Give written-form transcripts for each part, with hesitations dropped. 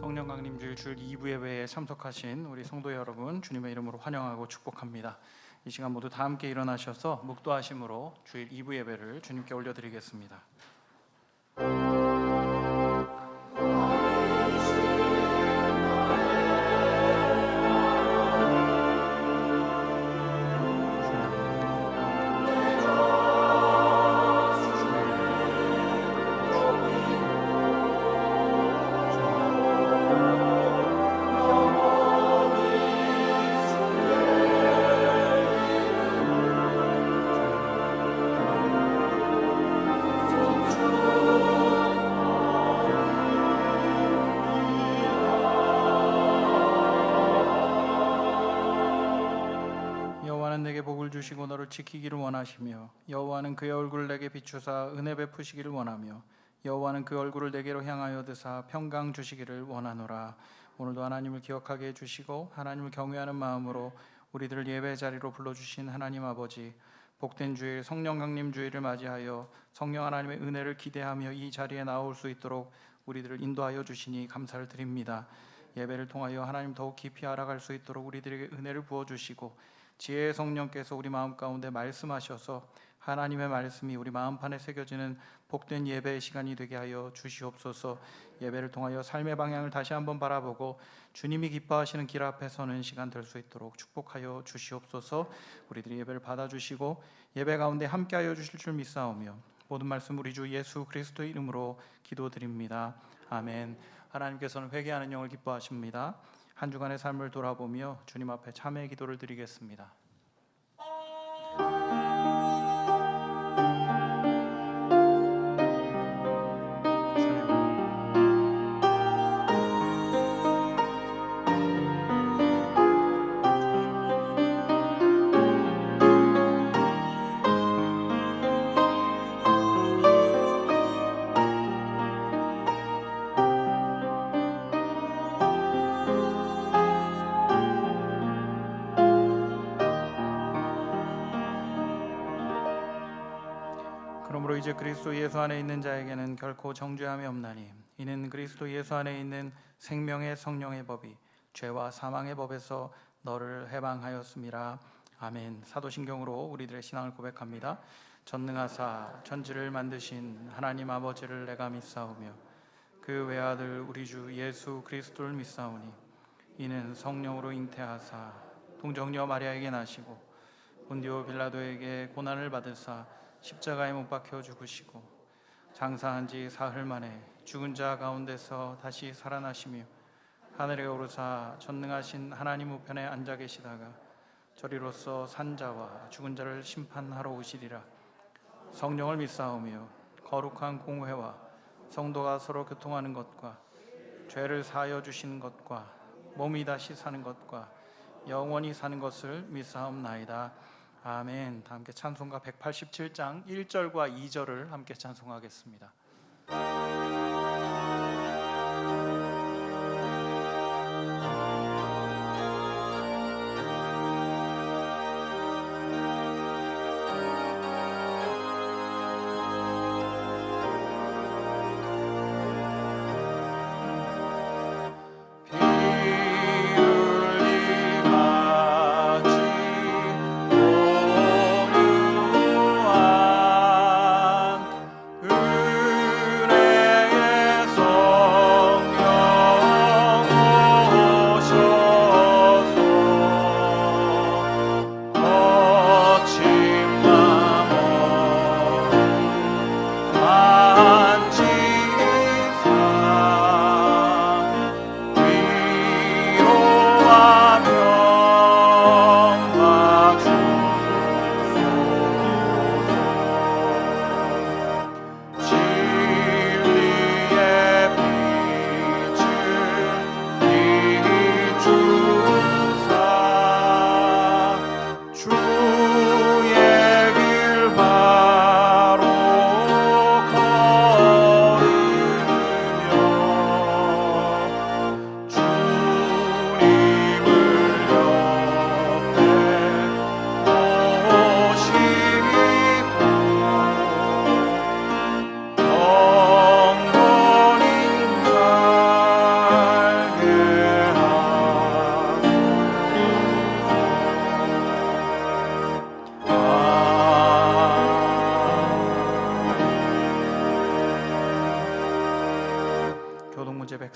성령 강림주일 주일 2부 예배에 참석하신 우리 성도 여러분, 주님의 이름으로 환영하고 축복합니다. 이 시간 모두 다 함께 일어나셔서 묵도하심으로 주일 2부 예배를 주님께 올려드리겠습니다. 내게 복을 주시고 너를 지키기를 원하시며 여호와는 그의 얼굴을 내게 비추사 은혜 베푸시기를 원하며 여호와는 그 얼굴을 내게로 향하여 드사 평강 주시기를 원하노라. 오늘도 하나님을 기억하게 해주시고 하나님을 경외하는 마음으로 우리들을 예배 자리로 불러주신 하나님 아버지, 복된 주일 성령 강림 주일을 맞이하여 성령 하나님의 은혜를 기대하며 이 자리에 나올 수 있도록 우리들을 인도하여 주시니 감사를 드립니다. 예배를 통하여 하나님 더욱 깊이 알아갈 수 있도록 우리들에게 은혜를 부어주시고 지혜의 성령께서 우리 마음 가운데 말씀하셔서 하나님의 말씀이 우리 마음판에 새겨지는 복된 예배의 시간이 되게 하여 주시옵소서. 예배를 통하여 삶의 방향을 다시 한번 바라보고 주님이 기뻐하시는 길 앞에 서는 시간 될 수 있도록 축복하여 주시옵소서. 우리들이 예배를 받아주시고 예배 가운데 함께하여 주실 줄 믿사오며 모든 말씀 우리 주 예수 그리스도의 이름으로 기도드립니다. 아멘. 하나님께서는 회개하는 영을 기뻐하십니다. 한 주간의 삶을 돌아보며 주님 앞에 참회의 기도를 드리겠습니다. 그러므로 이제 그리스도 예수 안에 있는 자에게는 결코 정죄함이 없나니 이는 그리스도 예수 안에 있는 생명의 성령의 법이 죄와 사망의 법에서 너를 해방하였음이라. 아멘. 사도신경으로 우리들의 신앙을 고백합니다. 전능하사 천지를 만드신 하나님 아버지를 내가 믿사오며 그 외아들 우리 주 예수 그리스도를 믿사오니 이는 성령으로 잉태하사 동정녀 마리아에게 나시고 본디오 빌라도에게 고난을 받으사 십자가에 못 박혀 죽으시고 장사한 지 사흘 만에 죽은 자 가운데서 다시 살아나시며 하늘에 오르사 전능하신 하나님 우편에 앉아 계시다가 저리로서 산 자와 죽은 자를 심판하러 오시리라. 성령을 믿사오며 거룩한 공회와 성도가 서로 교통하는 것과 죄를 사하여 주시는 것과 몸이 다시 사는 것과 영원히 사는 것을 믿사옵나이다. 아멘. 다 함께 찬송가 187장 1절과 2절을 함께 찬송하겠습니다. 은혜의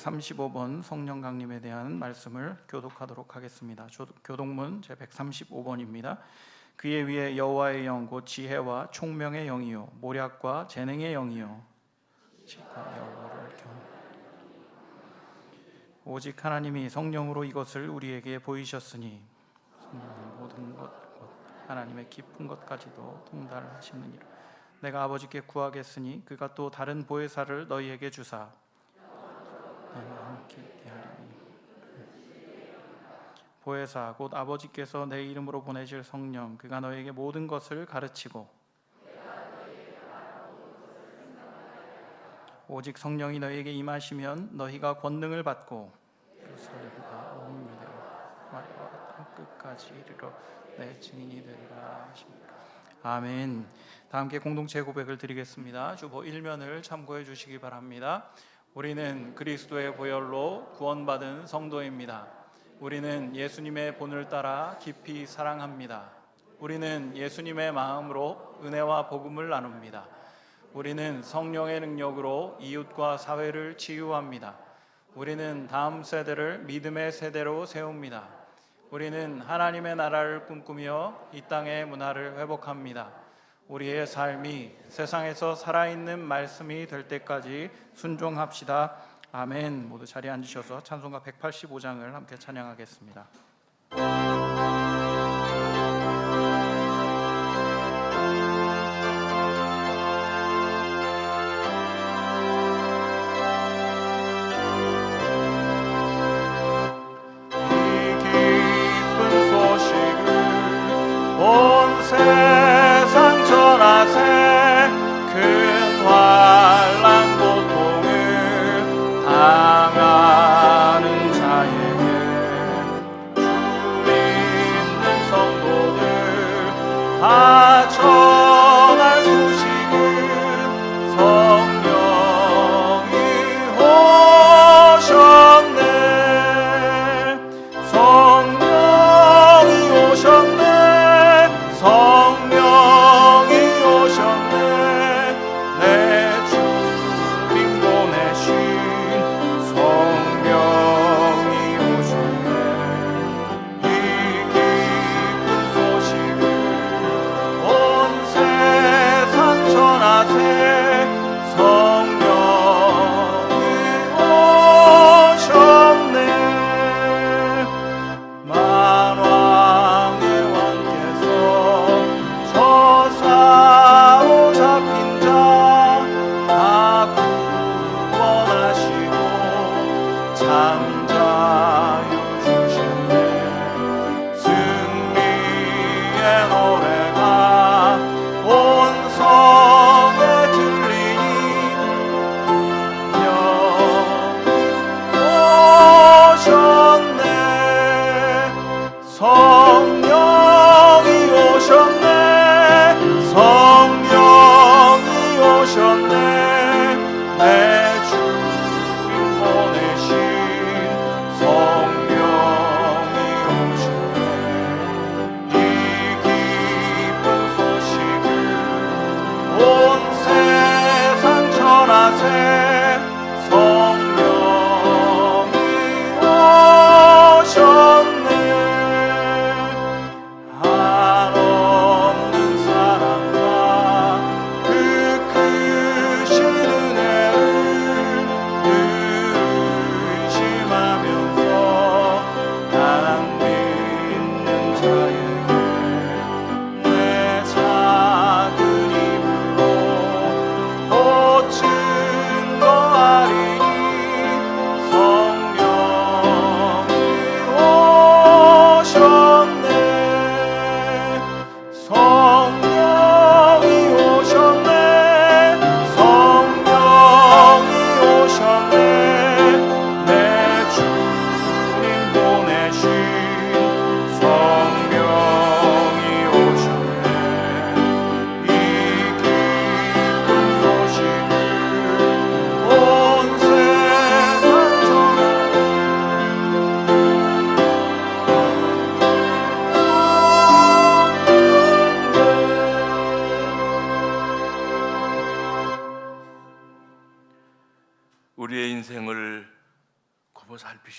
135번 성령 강림에 대한 말씀을 교독하도록 하겠습니다. 교독문 제 135번입니다. 그의 위에 여호와의 영 곧 지혜와 총명의 영이요 모략과 재능의 영이요 지혜와 여호와를 오직 하나님이 성령으로 이것을 우리에게 보이셨으니 모든 것 곧 하나님의 깊은 것까지도 통달하시느니라. 내가 아버지께 구하겠으니 그가 또 다른 보혜사를 너희에게 주사 함께 있게 하리니 보혜사 곧 아버지께서 내 이름으로 보내실 성령 그가 너희에게 모든 것을 가르치고 오직 성령이 너희에게 임하시면 너희가 권능을 받고 예루살렘과 온 유대와 마리아와 땅 끝까지 이르러 내 증인이 되리라 하십니다. 아멘. 다 함께 공동체 고백을 드리겠습니다. 주보 1면을 참고해 주시기 바랍니다. 우리는 그리스도의 보혈로 구원받은 성도입니다. 우리는 예수님의 본을 따라 깊이 사랑합니다. 우리는 예수님의 마음으로 은혜와 복음을 나눕니다. 우리는 성령의 능력으로 이웃과 사회를 치유합니다. 우리는 다음 세대를 믿음의 세대로 세웁니다. 우리는 하나님의 나라를 꿈꾸며 이 땅의 문화를 회복합니다. 우리의 삶이 세상에서 살아있는 말씀이 될 때까지 순종합시다. 아멘. 모두 자리에 앉으셔서 찬송가 185장을 함께 찬양하겠습니다. 온 세상 전하세 큰 환난 고통을 당하는 자에게 주 믿는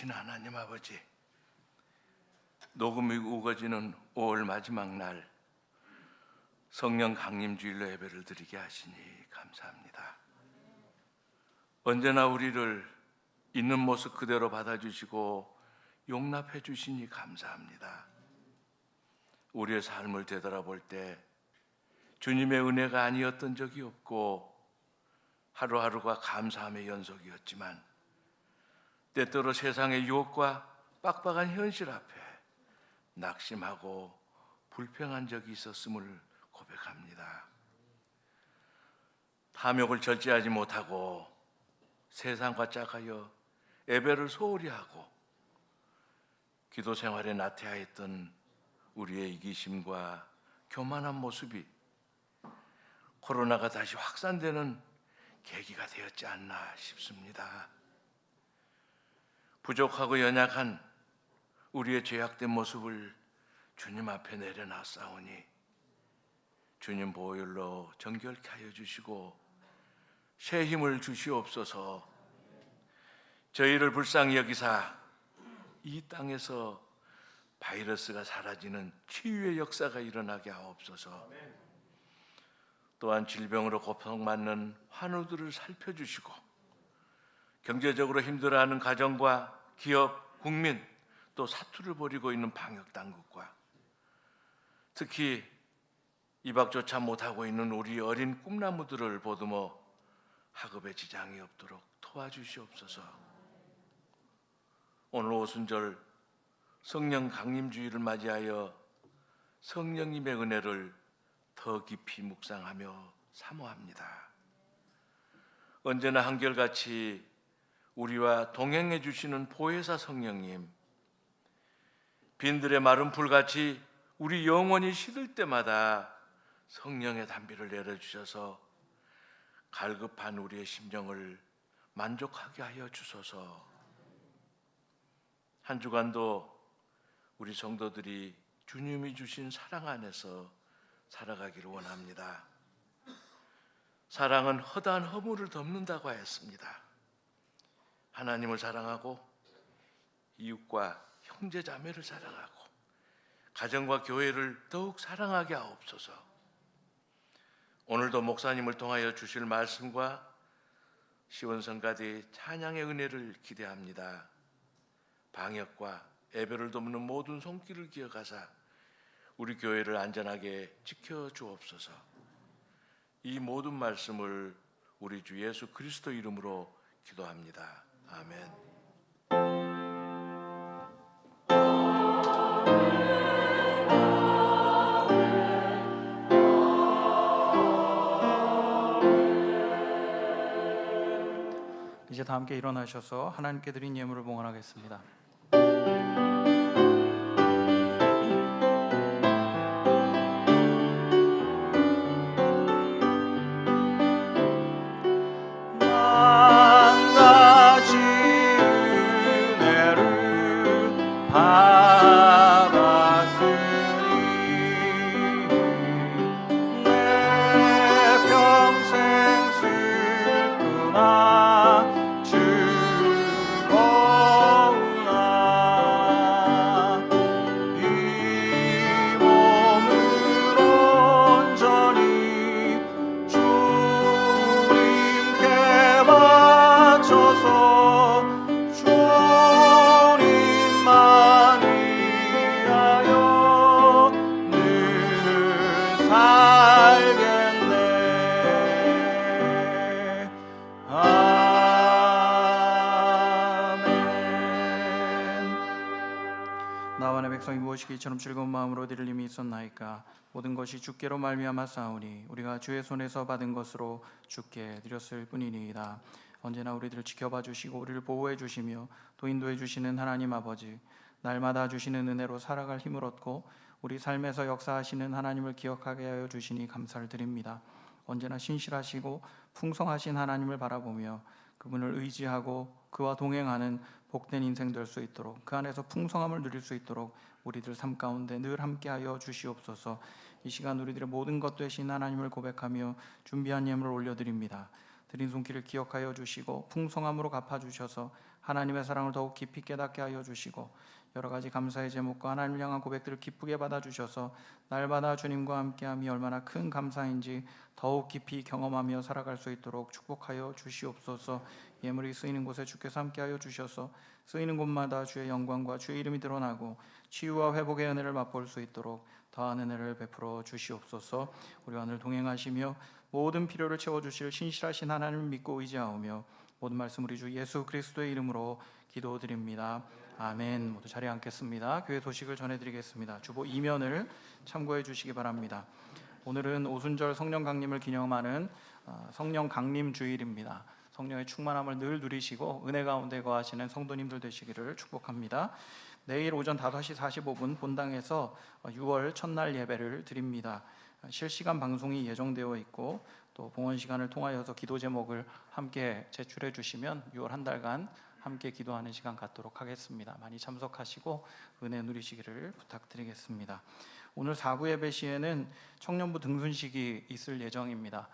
되신 하나님 아버지, 녹음이 우거지는 5월 마지막 날 성령 강림주일로 예배를 드리게 하시니 감사합니다. 언제나 우리를 있는 모습 그대로 받아주시고 용납해 주시니 감사합니다. 우리의 삶을 되돌아볼 때 주님의 은혜가 아니었던 적이 없고 하루하루가 감사함의 연속이었지만 때때로 세상의 유혹과 빡빡한 현실 앞에 낙심하고 불평한 적이 있었음을 고백합니다. 탐욕을 절제하지 못하고 세상과 짝하여 예배를 소홀히 하고 기도 생활에 나태하였던 우리의 이기심과 교만한 모습이 코로나가 다시 확산되는 계기가 되었지 않나 싶습니다. 부족하고 연약한 우리의 죄악된 모습을 주님 앞에 내려놨사오니 주님 보혈로 정결케 하여 주시고 새 힘을 주시옵소서. 저희를 불쌍히 여기사 이 땅에서 바이러스가 사라지는 치유의 역사가 일어나게 하옵소서. 또한 질병으로 고통받는 환우들을 살펴주시고 경제적으로 힘들어하는 가정과 기업, 국민, 또 사투를 벌이고 있는 방역당국과 특히 입학조차 못하고 있는 우리 어린 꿈나무들을 보듬어 학업에 지장이 없도록 도와주시옵소서. 오늘 오순절 성령 강림주의를 맞이하여 성령님의 은혜를 더 깊이 묵상하며 사모합니다. 언제나 한결같이 우리와 동행해 주시는 보혜사 성령님, 빈들의 마른 풀같이 우리 영혼이 시들 때마다 성령의 단비를 내려주셔서 갈급한 우리의 심령을 만족하게 하여 주소서. 한 주간도 우리 성도들이 주님이 주신 사랑 안에서 살아가기를 원합니다. 사랑은 허다한 허물을 덮는다고 하였습니다. 하나님을 사랑하고 이웃과 형제 자매를 사랑하고 가정과 교회를 더욱 사랑하게 하옵소서. 오늘도 목사님을 통하여 주실 말씀과 시원성가대의 찬양의 은혜를 기대합니다. 방역과 예배를 돕는 모든 손길을 기억하사 우리 교회를 안전하게 지켜주옵소서. 이 모든 말씀을 우리 주 예수 그리스도 이름으로 기도합니다. 아멘. 이제 다 함께 일어나셔서 하나님께 드린 예물을 봉헌하겠습니다. 나와 내 백성이 무엇이기 이처럼 즐거운 마음으로 드릴 힘이 있었나이까. 모든 것이 주께로 말미암아 싸우니 우리가 주의 손에서 받은 것으로 주께 드렸을 뿐이니이다. 언제나 우리들을 지켜봐 주시고 우리를 보호해 주시며 또 인도해 주시는 하나님 아버지, 날마다 주시는 은혜로 살아갈 힘을 얻고 우리 삶에서 역사하시는 하나님을 기억하게 하여 주시니 감사를 드립니다. 언제나 신실하시고 풍성하신 하나님을 바라보며 그분을 의지하고 그와 동행하는 복된 인생 될 수 있도록, 그 안에서 풍성함을 누릴 수 있도록 우리들 삶 가운데 늘 함께하여 주시옵소서. 이 시간 우리들의 모든 것 되신 하나님을 고백하며 준비한 예물을 올려드립니다. 드린 손길을 기억하여 주시고 풍성함으로 갚아주셔서 하나님의 사랑을 더욱 깊이 깨닫게 하여 주시고 여러 가지 감사의 제목과 하나님을 향한 고백들을 기쁘게 받아주셔서 날마다 주님과 함께함이 얼마나 큰 감사인지 더욱 깊이 경험하며 살아갈 수 있도록 축복하여 주시옵소서. 예물이 쓰이는 곳에 주께서 함께하여 주셔서 쓰이는 곳마다 주의 영광과 주의 이름이 드러나고 치유와 회복의 은혜를 맛볼 수 있도록 더한 은혜를 베풀어 주시옵소서. 우리와 늘 동행하시며 모든 필요를 채워주실 신실하신 하나님을 믿고 의지하오며 모든 말씀 우리 주 예수 그리스도의 이름으로 기도드립니다. 아멘. 모두 자리에 앉겠습니다. 교회 소식을 전해드리겠습니다. 주보 2면을 참고해 주시기 바랍니다. 오늘은 오순절 성령 강림을 기념하는 성령 강림 주일입니다. 성령의 충만함을 늘 누리시고 은혜 가운데 거하시는 성도님들 되시기를 축복합니다. 내일 오전 5시 45분 본당에서 6월 첫날 예배를 드립니다. 실시간 방송이 예정되어 있고 또 봉헌 시간을 통하여서 기도 제목을 함께 제출해 주시면 6월 한 달간 함께 기도하는 시간 갖도록 하겠습니다. 많이 참석하시고 은혜 누리시기를 부탁드리겠습니다. 오늘 4부 예배 시에는 청년부 등순식이 있을 예정입니다.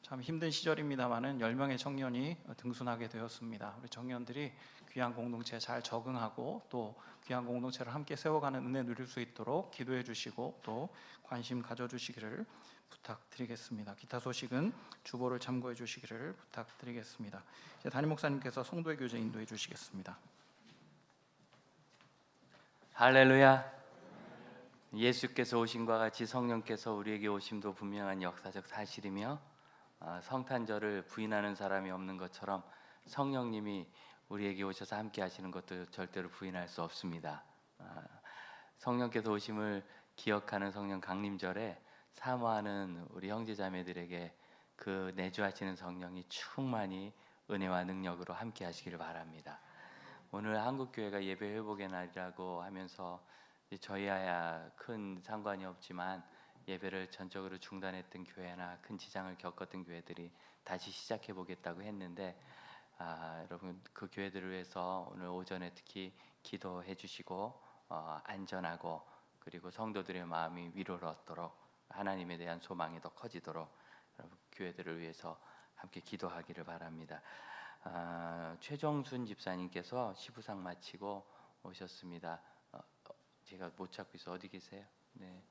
참 힘든 시절입니다만은 10명의 청년이 등순하게 되었습니다. 우리 청년들이 귀한 공동체에 잘 적응하고 또 귀한 공동체를 함께 세워가는 은혜 누릴 수 있도록 기도해 주시고 또 관심 가져주시기를 부탁드리겠습니다. 기타 소식은 주보를 참고해 주시기를 부탁드리겠습니다. 이제 담임 목사님께서 성도의 교제 인도해 주시겠습니다. 할렐루야. 예수께서 오심과 같이 성령께서 우리에게 오심도 분명한 역사적 사실이며 성탄절을 부인하는 사람이 없는 것처럼 성령님이 우리에게 오셔서 함께 하시는 것도 절대로 부인할 수 없습니다. 성령께서 오심을 기억하는 성령 강림절에 사모하는 우리 형제자매들에게 그 내주하시는 성령이 충만히 은혜와 능력으로 함께 하시기를 바랍니다. 오늘 한국교회가 예배 회복의 날이라고 하면서 저희와야 큰 상관이 없지만 예배를 전적으로 중단했던 교회나 큰 지장을 겪었던 교회들이 다시 시작해 보겠다고 했는데 여러분 그 교회들을 위해서 오늘 오전에 특히 기도해 주시고 안전하고 그리고 성도들의 마음이 위로를 얻도록 하나님에 대한 소망이 더 커지도록 여러분 교회들을 위해서 함께 기도하기를 바랍니다. 최정순 집사님께서 시부상 마치고 오셨습니다. 제가 못 찾고 있어. 어디 계세요? 네.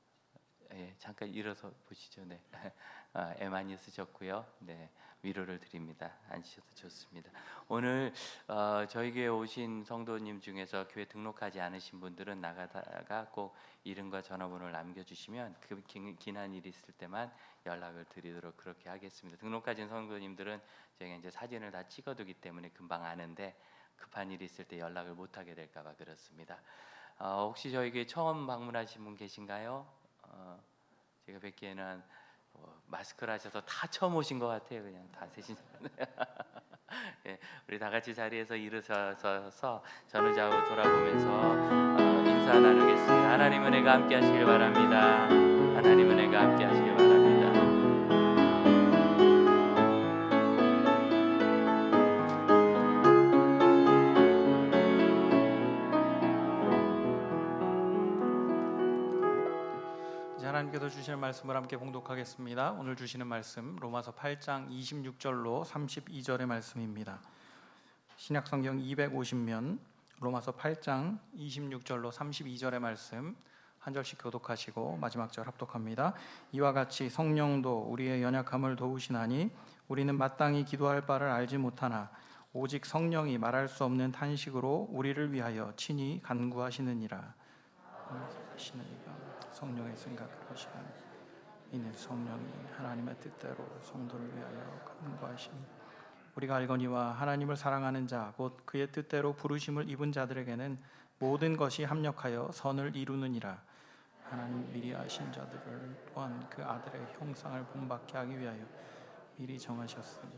예, 잠깐 일어서 보시죠. 네. 애 많이 쓰셨고요. 네, 위로를 드립니다. 앉으셔도 좋습니다. 오늘 저희 교회 오신 성도님 중에서 교회 등록하지 않으신 분들은 나가다가 꼭 이름과 전화번호를 남겨주시면 그 기난 일이 있을 때만 연락을 드리도록 그렇게 하겠습니다. 등록하신 성도님들은 제가 이제 사진을 다 찍어두기 때문에 금방 아는데 급한 일이 있을 때 연락을 못하게 될까봐 그렇습니다. 혹시 저에게 처음 방문하신 분 계신가요? 제가 뵙기에는 마스크를 하셔서 다 처음 오신 것 같아요. 그냥 다 세신. 예, 우리 다 같이 자리에서 일어서서 전후좌우 돌아보면서 인사 나누겠습니다. 하나님 은혜가 함께 하시길 바랍니다. 하나님 은혜가 함께 하시길 바랍니다. 하나님께서 주시는 말씀을 함께 봉독하겠습니다. 오늘 주시는 말씀 로마서 8장 26절로 32절의 말씀입니다. 신약성경 250면 로마서 8장 26절로 32절의 말씀 한 절씩 교독하시고 마지막 절 합독합니다. 이와 같이 성령도 우리의 연약함을 도우시나니 우리는 마땅히 기도할 바를 알지 못하나 오직 성령이 말할 수 없는 탄식으로 우리를 위하여 친히 간구하시느니라. 성령의 생각을 하시나니 이는 성령이 하나님의 뜻대로 성도를 위하여 간구하시니 우리가 알거니와 하나님을 사랑하는 자 곧 그의 뜻대로 부르심을 입은 자들에게는 모든 것이 합력하여 선을 이루느니라. 하나님 미리 아신 자들을 또한 그 아들의 형상을 본받게 하기 위하여 미리 정하셨으니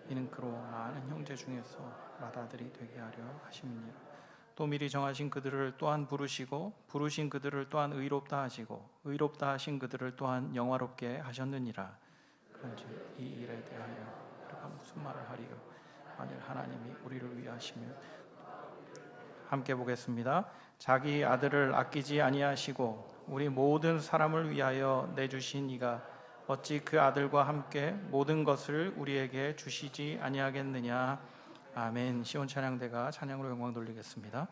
이는 그로 많은 형제 중에서 맏아들이 되게 하려 하심이니라. 또 미리 정하신 그들을 또한 부르시고 부르신 그들을 또한 의롭다 하시고 의롭다 하신 그들을 또한 영화롭게 하셨느니라. 그런즉 이 일에 대하여 우리가 무슨 말을 하리요? 만일 하나님이 우리를 위하시면 함께 보겠습니다. 자기 아들을 아끼지 아니하시고 우리 모든 사람을 위하여 내주신 이가 어찌 그 아들과 함께 모든 것을 우리에게 주시지 아니하겠느냐. 아멘. 시온 찬양대가 찬양으로 영광 돌리겠습니다.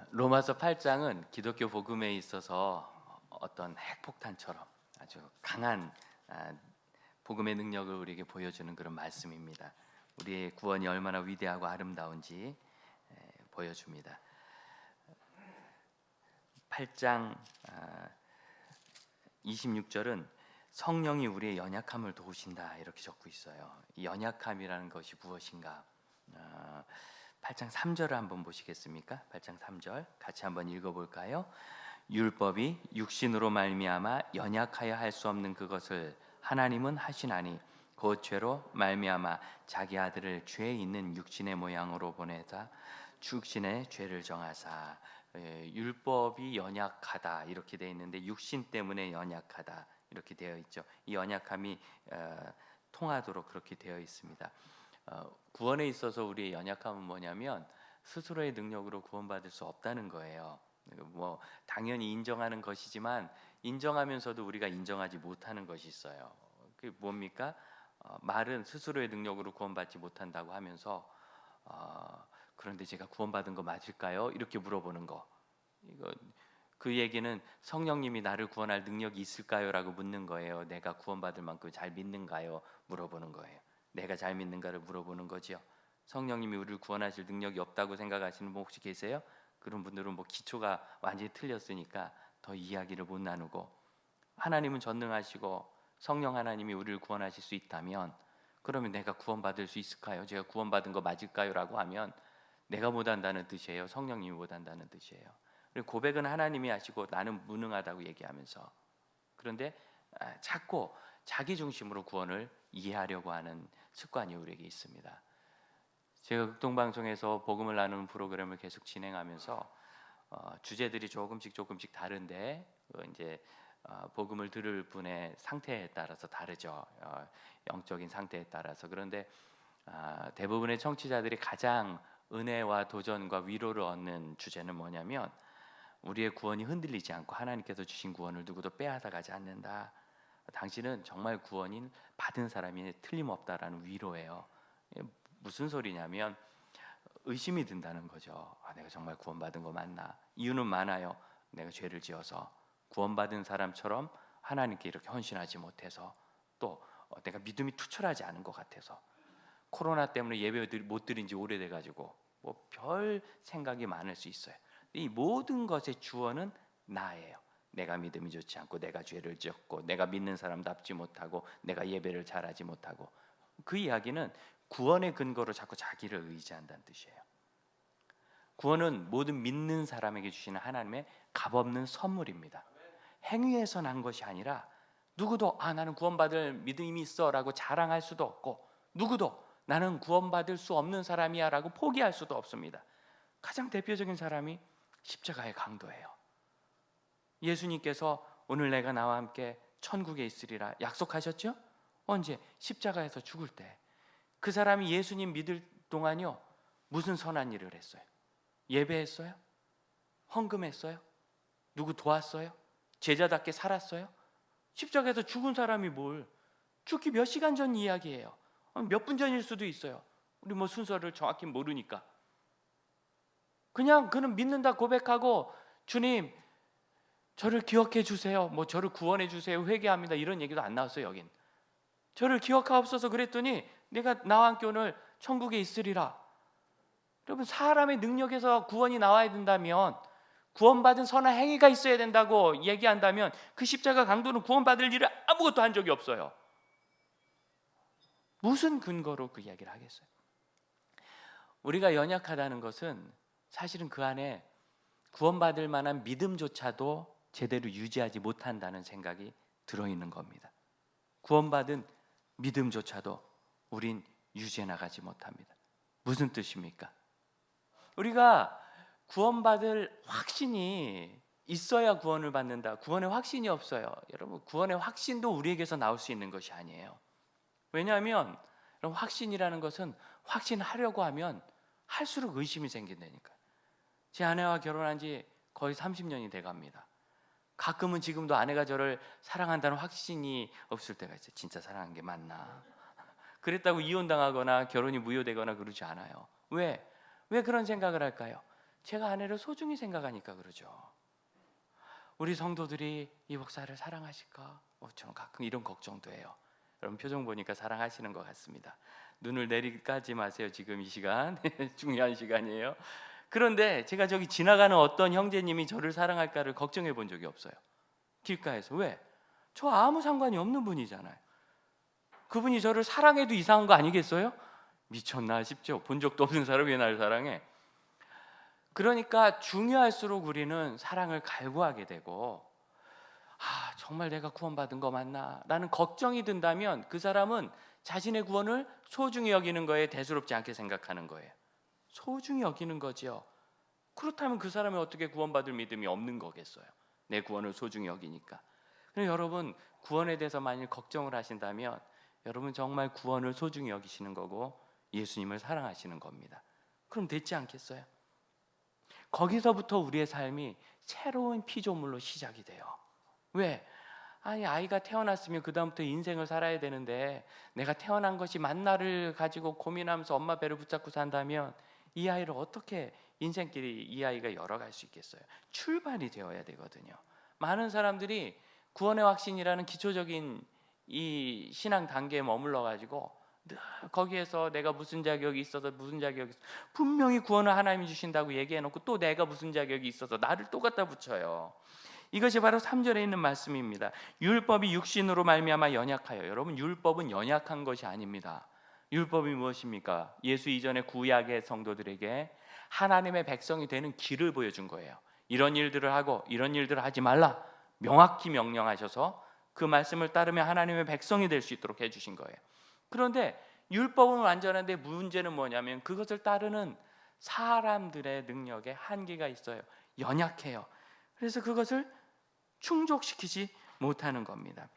로마서 8장은 기독교 복음에 있어서 어떤 핵폭탄처럼 아주 강한 복음의 능력을 우리에게 보여주는 그런 말씀입니다. 우리의 구원이 얼마나 위대하고 아름다운지 보여줍니다. 8장 26절은 성령이 우리의 연약함을 도우신다 이렇게 적고 있어요. 이 연약함이라는 것이 무엇인가? 8장 3절을 한번 보시겠습니까? 8장 3절 같이 한번 읽어볼까요? 율법이 육신으로 말미암아 연약하여 할 수 없는 그것을 하나님은 하시나니 곧 죄로 말미암아 자기 아들을 죄 있는 육신의 모양으로 보내사 육신의 죄를 정하사. 율법이 연약하다 이렇게 되어 있는데 육신 때문에 연약하다 이렇게 되어 있죠. 이 연약함이 통하도록 그렇게 되어 있습니다. 구원에 있어서 우리의 연약함은 뭐냐면 스스로의 능력으로 구원받을 수 없다는 거예요. 뭐 당연히 인정하는 것이지만 인정하면서도 우리가 인정하지 못하는 것이 있어요. 그게 뭡니까? 말은 스스로의 능력으로 구원받지 못한다고 하면서 그런데 제가 구원받은 거 맞을까요? 이렇게 물어보는 거. 그 얘기는 성령님이 나를 구원할 능력이 있을까요? 라고 묻는 거예요. 내가 구원받을 만큼 잘 믿는가요? 물어보는 거예요. 내가 잘 믿는가를 물어보는 거죠. 성령님이 우리를 구원하실 능력이 없다고 생각하시는 분 혹시 계세요? 그런 분들은 뭐 기초가 완전히 틀렸으니까 더 이야기를 못 나누고, 하나님은 전능하시고 성령 하나님이 우리를 구원하실 수 있다면 그러면 내가 구원받을 수 있을까요? 제가 구원받은 거 맞을까요? 라고 하면 내가 못한다는 뜻이에요. 성령님이 못한다는 뜻이에요. 그리고 고백은 하나님이 하시고 나는 무능하다고 얘기하면서, 그런데 자꾸 자기 중심으로 구원을 이해하려고 하는 습관이 우리에게 있습니다. 제가 극동방송에서 복음을 나누는 프로그램을 계속 진행하면서 주제들이 조금씩 다른데 이제 복음을 들을 분의 상태에 따라서 다르죠. 영적인 상태에 따라서. 그런데 대부분의 청취자들이 가장 은혜와 도전과 위로를 얻는 주제는 뭐냐면 우리의 구원이 흔들리지 않고 하나님께서 주신 구원을 누구도 빼앗아 가지 않는다. 당신은 정말 구원인 받은 사람이 틀림없다라는 위로예요. 무슨 소리냐면 의심이 든다는 거죠. 내가 정말 구원받은 거 맞나? 이유는 많아요. 내가 죄를 지어서, 구원받은 사람처럼 하나님께 이렇게 헌신하지 못해서, 또 내가 믿음이 투철하지 않은 것 같아서, 코로나 때문에 예배 못 드린 지 오래돼가지고 뭐 별 생각이 많을 수 있어요. 이 모든 것의 주어는 나예요. 내가 믿음이 좋지 않고, 내가 죄를 지었고, 내가 믿는 사람답지 못하고, 내가 예배를 잘하지 못하고. 그 이야기는 구원의 근거로 자꾸 자기를 의지한다는 뜻이에요. 구원은 모든 믿는 사람에게 주시는 하나님의 값없는 선물입니다. 행위에서 난 것이 아니라 누구도 나는 구원받을 믿음이 있어 라고 자랑할 수도 없고, 누구도 나는 구원받을 수 없는 사람이야 라고 포기할 수도 없습니다. 가장 대표적인 사람이 십자가의 강도예요. 예수님께서 오늘 내가 나와 함께 천국에 있으리라 약속하셨죠? 언제? 십자가에서 죽을 때. 그 사람이 예수님 믿을 동안요 무슨 선한 일을 했어요? 예배했어요? 헌금했어요? 누구 도왔어요? 제자답게 살았어요? 십자가에서 죽은 사람이 뭘, 죽기 몇 시간 전 이야기예요. 몇 분 전일 수도 있어요. 우리 뭐 순서를 정확히 모르니까. 그냥 그는 믿는다 고백하고, 주님 저를 기억해 주세요, 뭐 저를 구원해 주세요, 회개합니다, 이런 얘기도 안 나왔어요. 여긴 저를 기억하옵소서 그랬더니 내가 나와 함께 오늘 천국에 있으리라. 여러분, 사람의 능력에서 구원이 나와야 된다면, 구원받은 선한 행위가 있어야 된다고 얘기한다면, 그 십자가 강도는 구원받을 일을 아무것도 한 적이 없어요. 무슨 근거로 그 이야기를 하겠어요? 우리가 연약하다는 것은 사실은 그 안에 구원받을 만한 믿음조차도 제대로 유지하지 못한다는 생각이 들어있는 겁니다. 구원받은 믿음조차도 우린 유지해 나가지 못합니다. 무슨 뜻입니까? 우리가 구원받을 확신이 있어야 구원을 받는다. 구원의 확신이 없어요. 여러분, 구원의 확신도 우리에게서 나올 수 있는 것이 아니에요. 왜냐하면 확신이라는 것은 확신하려고 하면 할수록 의심이 생긴다니까요. 제 아내와 결혼한 지 거의 30년이 돼갑니다. 가끔은 지금도 아내가 저를 사랑한다는 확신이 없을 때가 있어요. 진짜 사랑한 게 맞나? 그랬다고 이혼당하거나 결혼이 무효되거나 그러지 않아요. 왜 그런 생각을 할까요? 제가 아내를 소중히 생각하니까 그러죠. 우리 성도들이 이 목사를 사랑하실까? 저는 가끔 이런 걱정도 해요. 여러분, 표정 보니까 사랑하시는 것 같습니다. 눈을 내리까지 마세요. 지금 이 시간 중요한 시간이에요. 그런데 제가 저기 지나가는 어떤 형제님이 저를 사랑할까를 걱정해 본 적이 없어요. 길가에서. 왜? 저 아무 상관이 없는 분이잖아요. 그분이 저를 사랑해도 이상한 거 아니겠어요? 미쳤나 싶죠. 본 적도 없는 사람이 왜 나를 사랑해? 그러니까 중요할수록 우리는 사랑을 갈구하게 되고, 정말 내가 구원받은 거 맞나? 라는 걱정이 든다면 그 사람은 자신의 구원을 소중히 여기는 거에 대수롭지 않게 생각하는 거예요. 소중히 여기는 거죠. 그렇다면 그 사람이 어떻게 구원받을 믿음이 없는 거겠어요? 내 구원을 소중히 여기니까. 그럼 여러분, 구원에 대해서 만일 걱정을 하신다면 여러분 정말 구원을 소중히 여기시는 거고 예수님을 사랑하시는 겁니다. 그럼 됐지 않겠어요? 거기서부터 우리의 삶이 새로운 피조물로 시작이 돼요. 왜? 아이가 태어났으면 그 다음부터 인생을 살아야 되는데 내가 태어난 것이 맞나를 가지고 고민하면서 엄마 배를 붙잡고 산다면 이 아이를 어떻게 인생길이 이 아이가 열어갈 수 있겠어요? 출발이 되어야 되거든요. 많은 사람들이 구원의 확신이라는 기초적인 이 신앙 단계에 머물러 가지고 늘 거기에서 내가 무슨 자격이 있어서 무슨 자격이 있어서, 분명히 구원을 하나님이 주신다고 얘기해놓고 또 내가 무슨 자격이 있어서 나를 또 갖다 붙여요. 이것이 바로 3절에 있는 말씀입니다. 율법이 육신으로 말미암아 연약하여. 여러분, 율법은 연약한 것이 아닙니다. 율법이 무엇입니까? 예수 이전의 구약의 성도들에게 하나님의 백성이 되는 길을 보여준 거예요. 이런 일들을 하고 이런 일들을 하지 말라 명확히 명령하셔서 그 말씀을 따르며 하나님의 백성이 될 수 있도록 해주신 거예요. 그런데 율법은 완전한데 문제는 뭐냐면 그것을 따르는 사람들의 능력에 한계가 있어요. 연약해요. 그래서 그것을 충족시키지 못하는 겁니다.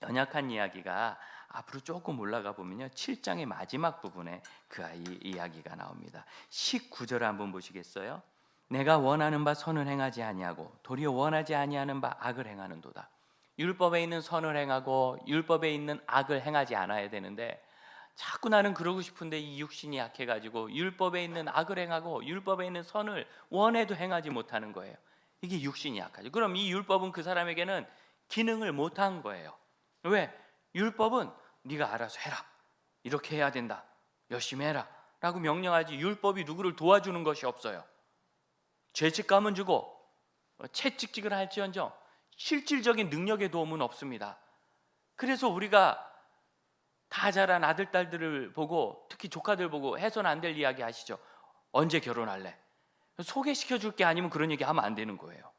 연약한 이야기가 앞으로 조금 올라가 보면요, 7장의 마지막 부분에 그 아이 이야기가 나옵니다. 19절을 한번 보시겠어요? 내가 원하는 바 선을 행하지 아니하고 도리어 원하지 아니하는 바 악을 행하는도다. 율법에 있는 선을 행하고 율법에 있는 악을 행하지 않아야 되는데 자꾸 나는 그러고 싶은데 이 육신이 약해가지고 율법에 있는 악을 행하고 율법에 있는 선을 원해도 행하지 못하는 거예요. 이게 육신이 약하죠. 그럼 이 율법은 그 사람에게는 기능을 못한 거예요. 왜? 율법은 네가 알아서 해라, 이렇게 해야 된다, 열심히 해라 라고 명령하지 율법이 누구를 도와주는 것이 없어요. 죄책감은 주고 채찍질을 할지언정 실질적인 능력의 도움은 없습니다. 그래서 우리가 다 자란 아들, 딸들을 보고 특히 조카들 보고 해서는 안 될 이야기 아시죠? 언제 결혼할래? 소개시켜 줄 게 아니면 그런 얘기 하면 안 되는 거예요.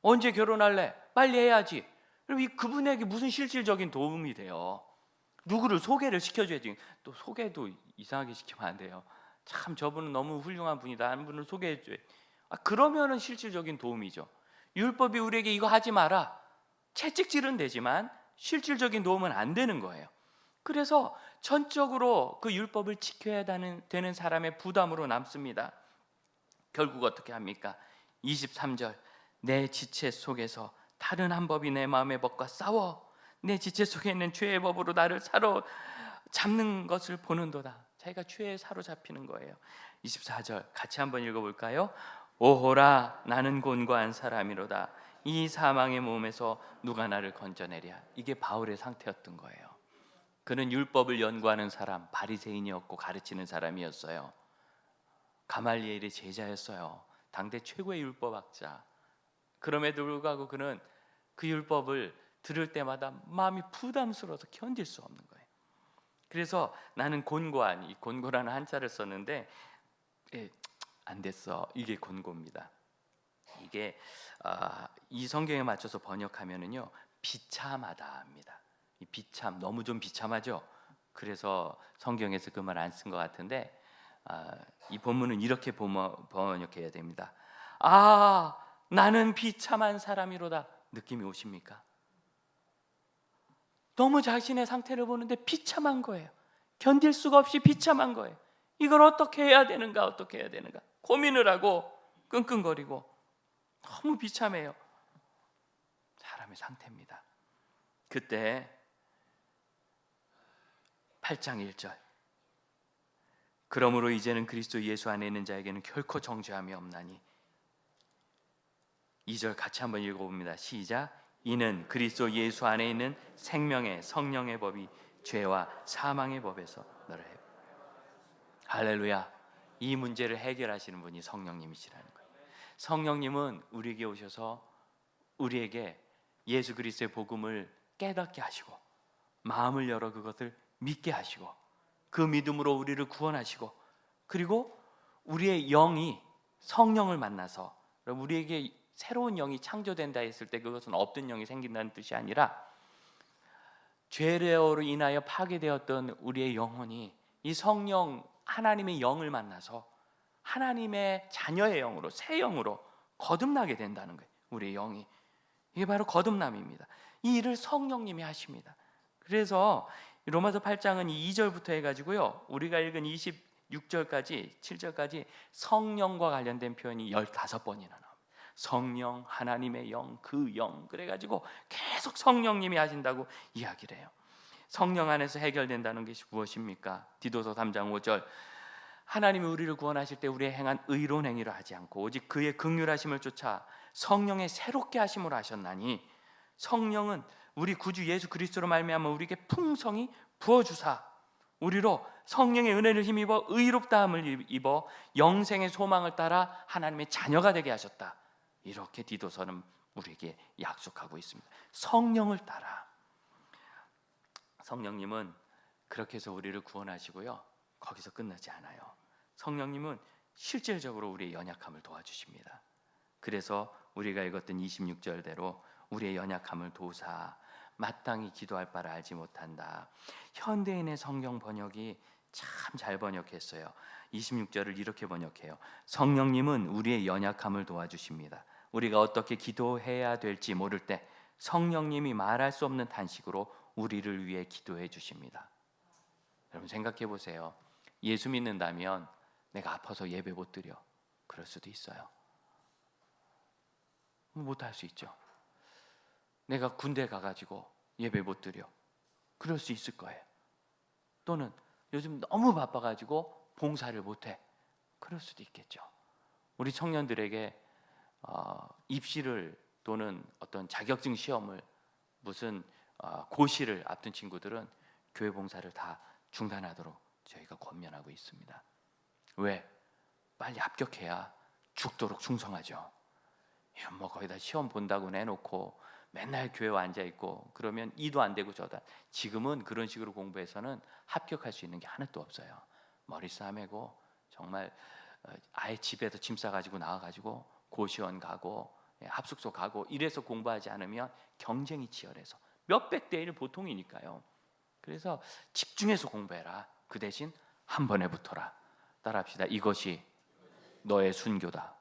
언제 결혼할래? 빨리 해야지. 그럼 그분에게 무슨 실질적인 도움이 돼요? 누구를 소개를 시켜줘야지. 또 소개도 이상하게 시키면 안 돼요. 참 저분은 너무 훌륭한 분이다 하는 분을 소개해줘요. 그러면은 실질적인 도움이죠. 율법이 우리에게 이거 하지 마라, 채찍질은 되지만 실질적인 도움은 안 되는 거예요. 그래서 전적으로 그 율법을 지켜야 되는 사람의 부담으로 남습니다. 결국 어떻게 합니까? 23절, 내 지체 속에서 다른 한 법이 내 마음의 법과 싸워 내 지체 속에 있는 죄의 법으로 나를 사로잡는 것을 보는도다. 자기가 죄에 사로잡히는 거예요. 24절 같이 한번 읽어볼까요? 오호라 나는 곤고한 사람이로다. 이 사망의 몸에서 누가 나를 건져내랴. 이게 바울의 상태였던 거예요. 그는 율법을 연구하는 사람, 바리새인이었고 가르치는 사람이었어요. 가말리엘의 제자였어요. 당대 최고의 율법학자. 그럼에도 불구하고 그는 그 율법을 들을 때마다 마음이 부담스러워서 견딜 수 없는 거예요. 그래서 나는 곤고한, 이 곤고라는 한자를 썼는데 안 됐어, 이게 곤고입니다. 이게 이 성경에 맞춰서 번역하면은요 비참하다입니다. 이 비참, 너무 좀 비참하죠. 그래서 성경에서 그 말 안 쓴 것 같은데 이 본문은 이렇게 번역해야 됩니다. 아, 나는 비참한 사람이로다. 느낌이 오십니까? 너무 자신의 상태를 보는데 비참한 거예요. 견딜 수가 없이 비참한 거예요. 이걸 어떻게 해야 되는가, 어떻게 해야 되는가 고민을 하고 끙끙거리고 너무 비참해요. 사람의 상태입니다. 그때 8장 1절, 그러므로 이제는 그리스도 예수 안에 있는 자에게는 결코 정죄함이 없나니. 2절 같이 한번 읽어봅니다. 시작. 이는 그리스도 예수 안에 있는 생명의 성령의 법이 죄와 사망의 법에서 너를 해. 할렐루야. 이 문제를 해결하시는 분이 성령님이시라는 거예요. 성령님은 우리에게 오셔서 우리에게 예수 그리스도의 복음을 깨닫게 하시고 마음을 열어 그것을 믿게 하시고 그 믿음으로 우리를 구원하시고 그리고 우리의 영이 성령을 만나서 우리에게 새로운 영이 창조된다 했을 때 그것은 없던 영이 생긴다는 뜻이 아니라 죄로 인하여 파괴되었던 우리의 영혼이 이 성령 하나님의 영을 만나서 하나님의 자녀의 영으로 새 영으로 거듭나게 된다는 거예요. 우리의 영이. 이게 바로 거듭남입니다. 이 일을 성령님이 하십니다. 그래서 로마서 8장은 2절부터 해가지고요 우리가 읽은 26절까지 7절까지 성령과 관련된 표현이 15번이나 나옵니다. 성령, 하나님의 영, 그 영, 그래가지고 계속 성령님이 하신다고 이야기를 해요. 성령 안에서 해결된다는 것이 무엇입니까? 디도서 3장 5절, 하나님이 우리를 구원하실 때 우리의 행한 의로운 행위를 하지 않고 오직 그의 긍휼하심을 쫓아 성령의 새롭게 하심으로 하셨나니. 성령은 우리 구주 예수 그리스도로 말미암아 우리에게 풍성히 부어주사 우리로 성령의 은혜를 힘입어 의롭다함을 입어 영생의 소망을 따라 하나님의 자녀가 되게 하셨다. 이렇게 디도서는 우리에게 약속하고 있습니다. 성령을 따라. 성령님은 그렇게 해서 우리를 구원하시고요, 거기서 끝나지 않아요. 성령님은 실질적으로 우리의 연약함을 도와주십니다. 그래서 우리가 읽었던 26절대로 우리의 연약함을 도우사 마땅히 기도할 바를 알지 못한다. 현대인의 성경 번역이 참 잘 번역했어요. 26절을 이렇게 번역해요. 성령님은 우리의 연약함을 도와주십니다. 우리가 어떻게 기도해야 될지 모를 때 성령님이 말할 수 없는 탄식으로 우리를 위해 기도해 주십니다. 여러분 생각해 보세요. 예수 믿는다면 내가 아파서 예배 못 드려, 그럴 수도 있어요. 못할 수 있죠. 내가 군대 가가지고 예배 못 드려, 그럴 수 있을 거예요. 또는 요즘 너무 바빠가지고 봉사를 못해, 그럴 수도 있겠죠. 우리 청년들에게 입시를 또는 어떤 자격증 시험을, 무슨 고시를 앞둔 친구들은 교회 봉사를 다 중단하도록 저희가 권면하고 있습니다. 왜? 빨리 합격해야 죽도록 충성하죠. 뭐 거기다 시험 본다고 내놓고 맨날 교회 앉아 있고 그러면 이도 안 되고 저도 지금은 그런 식으로 공부해서는 합격할 수 있는 게 하나도 없어요. 머리 싸매고 정말 아예 집에서 짐 싸가지고 나와가지고 고시원 가고 합숙소 가고 이래서 공부하지 않으면 경쟁이 치열해서 몇백 대 1 보통이니까요. 그래서 집중해서 공부해라. 그 대신 한 번에 붙어라. 따라합시다. 이것이 너의 순교다.